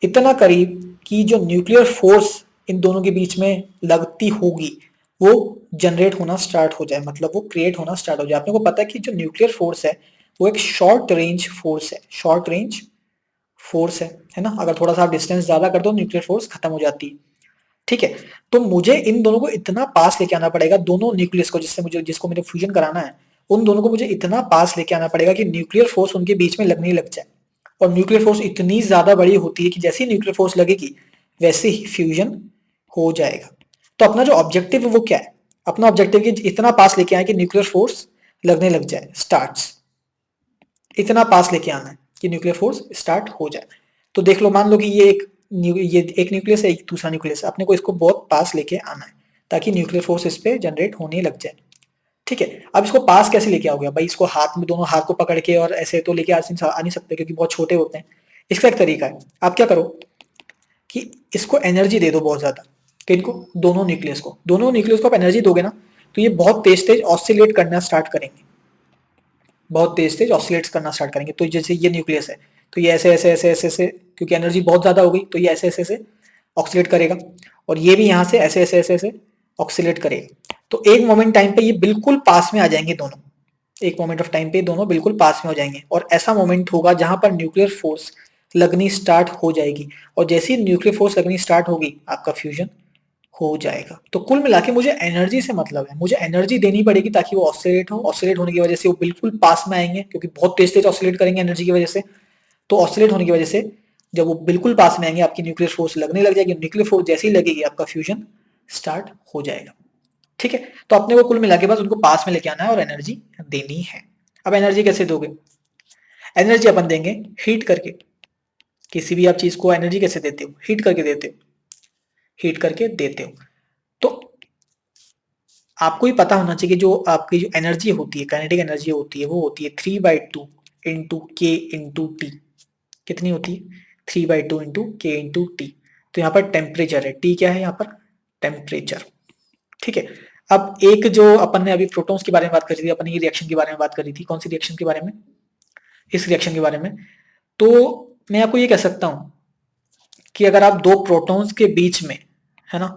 इतना करीब कि जो न्यूक्लियर फोर्स इन दोनों के बीच में लगती होगी वो जनरेट होना स्टार्ट हो जाए, मतलब वो क्रिएट होना स्टार्ट हो जाए। आपने को पता है कि जो न्यूक्लियर फोर्स है वो एक शॉर्ट रेंज फोर्स है, शॉर्ट रेंज फोर्स है ना। अगर थोड़ा सा डिस्टेंस ज्यादा कर दो न्यूक्लियर फोर्स खत्म हो जाती है, ठीक है। तो मुझे इन दोनों को इतना पास लेके आना पड़ेगा, दोनों न्यूक्लियस को जिसको मुझे फ्यूजन कराना है, उन दोनों को मुझे इतना पास लेके आना पड़ेगा कि न्यूक्लियर फोर्स उनके बीच में लगने लग जाए, और न्यूक्लियर फोर्स इतनी ज्यादा बड़ी होती है कि जैसे ही न्यूक्लियर फोर्स लगेगी वैसे ही फ्यूजन हो जाएगा। तो अपना जो ऑब्जेक्टिव है वो क्या है, अपना ऑब्जेक्टिव कि इतना पास लेके आए कि न्यूक्लियर फोर्स लगने लग जाए, स्टार्ट्स, इतना पास लेके आना है कि न्यूक्लियर फोर्स स्टार्ट हो जाए। तो देख लो, मान लो कि ये एक न्यूक्लियस है, एक दूसरा न्यूक्लियस है, अपने को इसको बहुत पास लेके आना है ताकि न्यूक्लियर फोर्स इस पे जनरेट होने लग जाए, ठीक है। अब इसको पास कैसे लेके आओगे भाई, इसको हाथ में, दोनों हाथ को पकड़ के और ऐसे तो लेके आ नहीं सकते क्योंकि बहुत छोटे होते हैं। इसका एक तरीका है, आप क्या करो कि इसको एनर्जी दे दो बहुत ज्यादा, कि इनको दोनों न्यूक्लियस को आप एनर्जी दोगे ना, तो ये बहुत तेज तेज ऑसिलेट करना स्टार्ट करेंगे, बहुत तेज तेज ऑसिलेट्स करना स्टार्ट करेंगे। तो जैसे ये न्यूक्लियस है, तो ये ऐसे ऐसे ऐसे ऐसे ऐसे, क्योंकि एनर्जी बहुत ज्यादा हो गई तो ये ऐसे ऐसे ऐसे ऑक्सीलेट करेगा, और ये भी यहाँ से ऐसे ऐसे ऐसे ऐसे ऑक्सीलेट करेगा। तो एक मोमेंट टाइम पे ये बिल्कुल पास में आ जाएंगे दोनों, एक मोमेंट ऑफ टाइम पे दोनों बिल्कुल पास में हो जाएंगे, और ऐसा मोमेंट होगा जहां पर न्यूक्लियर फोर्स लगनी स्टार्ट हो जाएगी, और जैसे ही न्यूक्लियर फोर्स लगनी स्टार्ट होगी आपका फ्यूजन हो जाएगा। तो कुल मिला के मुझे एनर्जी से मतलब है, मुझे एनर्जी देनी पड़ेगी ताकि वो ऑसिलेट हो, ऑसिलेट होने की वजह से वो बिल्कुल पास में आएंगे, क्योंकि बहुत तेज तेज ऑसिलेट करेंगे एनर्जी की वजह से। तो ऑसिलेट होने की वजह से जब वो बिल्कुल पास में आएंगे आपकी न्यूक्लियर फोर्स लगने लग जाएगी, न्यूक्लियर फोर्स जैसे ही लगेगी आपका फ्यूजन स्टार्ट हो जाएगा। ठीक है, तो अपने को कुल मिला के बस उनको पास में लेके आना है और एनर्जी देनी है। अब एनर्जी कैसे दोगे? एनर्जी अपन देंगे हीट करके। किसी भी आप चीज को एनर्जी कैसे देते हो? हीट करके देते हो, हीट करके देते हो। तो आपको ही पता होना चाहिए कि जो आपकी जो एनर्जी होती है, काइनेटिक एनर्जी होती है, वो होती है 3/2 इंटू के इंटू टी। कितनी होती है? 3/2 इंटू के इंटू टी। तो यहाँ पर टेम्परेचर है, टी क्या है यहाँ पर? टेम्परेचर। ठीक है, अब एक जो अपन ने अभी प्रोटॉन्स के बारे में बात करी थी, अपन ये रिएक्शन के बारे में बात करी थी, कौन सी रिएक्शन के बारे में? इस रिएक्शन के बारे में। तो मैं आपको ये कह सकता हूं कि अगर आप दो प्रोटॉन्स के बीच में, है ना,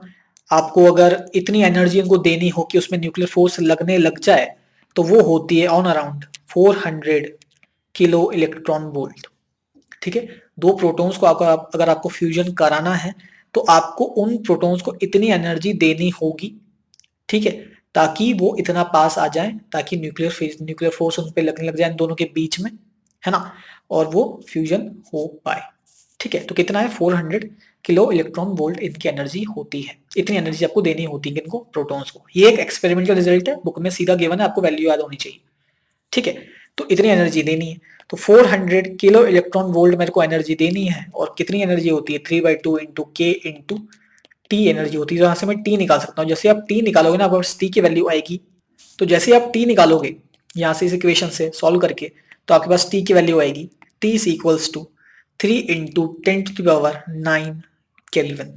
आपको अगर इतनी एनर्जी उनको देनी हो कि उसमें न्यूक्लियर फोर्स लगने लग जाए, तो वो होती है on around 400 kilo electron volt. ठीक है, दो प्रोटॉन्स को अगर आपको फ्यूजन कराना है तो आपको उन प्रोटॉन्स को इतनी एनर्जी देनी होगी, ठीक है, ताकि वो इतना पास आ जाए, ताकि न्यूक्लियर फोर्स उन पे लगने लग जाए दोनों के बीच में, है ना, और वो फ्यूजन हो पाए। ठीक है, तो कितना है? 400 किलो इलेक्ट्रॉन वोल्ट इनकी एनर्जी होती है। इतनी एनर्जी आपको देनी होती है इनको, प्रोटॉन्स को। ये एक एक्सपेरिमेंटल रिजल्ट है, बुक में सीधा गिवन है, आपको वैल्यू याद होनी चाहिए। ठीक है, तो इतनी एनर्जी देनी है, तो 400 किलो इलेक्ट्रॉन वोल्ट मेरे को एनर्जी देनी है, और कितनी एनर्जी होती है? 3/2 इंटू के इंटू टी एनर्जी होती है। यहाँ से मैं टी निकाल सकता हूँ। जैसे आप टी निकालोगे ना, आपके पास टी की वैल्यू आएगी। तो जैसे आप टी निकालोगे यहाँ से इस इक्वेशन से सॉल्व करके, तो आपके पास टी की वैल्यू आएगी, T is equals to 3 into 10⁹ kelvin.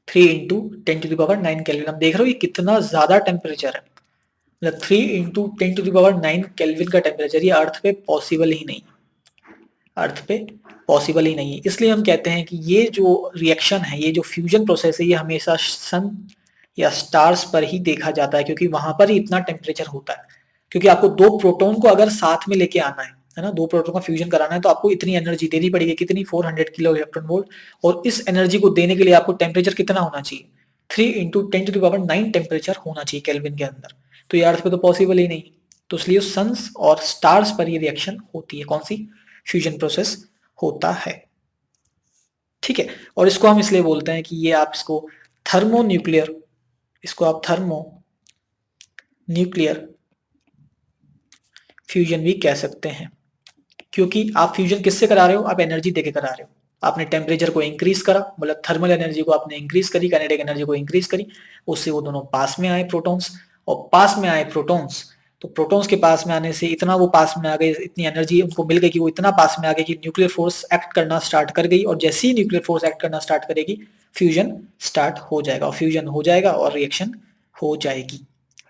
3 into 10⁹ kelvin. आप देख रहे हो ये कितना ज्यादा टेम्परेचर है, मतलब 3 इंटू 10⁹ केल्विन का टेम्परेचर। ये अर्थ पे पॉसिबल ही नहीं, अर्थ पे पॉसिबल ही नहीं है। इसलिए हम कहते हैं कि ये जो रिएक्शन है, ये जो फ्यूजन प्रोसेस है, ये हमेशा सन या स्टार्स पर ही देखा जाता है, क्योंकि वहां पर ही इतना टेम्परेचर होता है। क्योंकि आपको दो प्रोटॉन को अगर साथ में लेके आना है ना, दो प्रोटॉन का फ्यूजन कराना है, तो आपको इतनी एनर्जी देनी पड़ेगी। कितनी? 400 किलो इलेक्ट्रॉन वोल्ट। और इस एनर्जी को देने के लिए आपको टेम्परेचर कितना होना चाहिए? 3 इंटू 10⁹ टेम्परेचर होना चाहिए केल्विन के अंदर। तो ये अर्थ पे तो पॉसिबल ही नहीं। तो इसलिए सन्स और स्टार्स पर ये रिएक्शन होती है। कौन सी? फ्यूजन प्रोसेस होता है। ठीक है, और इसको हम इसलिए बोलते हैं कि ये आप इसको थर्मो न्यूक्लियर, इसको आप थर्मो न्यूक्लियर फ्यूजन भी कह सकते हैं। क्योंकि आप फ्यूजन किससे करा रहे हो? आप एनर्जी देके करा रहे हो। आपने टेम्परेचर को इंक्रीज करा, मतलब थर्मल एनर्जी को आपने इंक्रीज करी, काइनेटिक एनर्जी को इंक्रीज करी, उससे वो दोनों पास में आए प्रोटॉन्स, और पास में आए प्रोटॉन्स, तो प्रोटॉन्स के पास में आने से इतना वो पास में आ गए, इतनी एनर्जी उनको मिल गई कि वो इतना पास में आ गए कि न्यूक्लियर फोर्स एक्ट करना स्टार्ट कर गई, और जैसे ही न्यूक्लियर फोर्स एक्ट करना स्टार्ट करेगी, फ्यूजन स्टार्ट हो जाएगा, और फ्यूजन हो जाएगा और रिएक्शन हो जाएगी।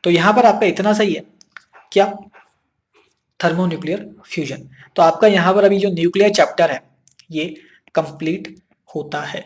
तो यहां पर आपका इतना सही है क्या? Thermonuclear fusion. तो आपका यहाँ पर अभी जो न्यूक्लियर चैप्टर है ये कंप्लीट होता है।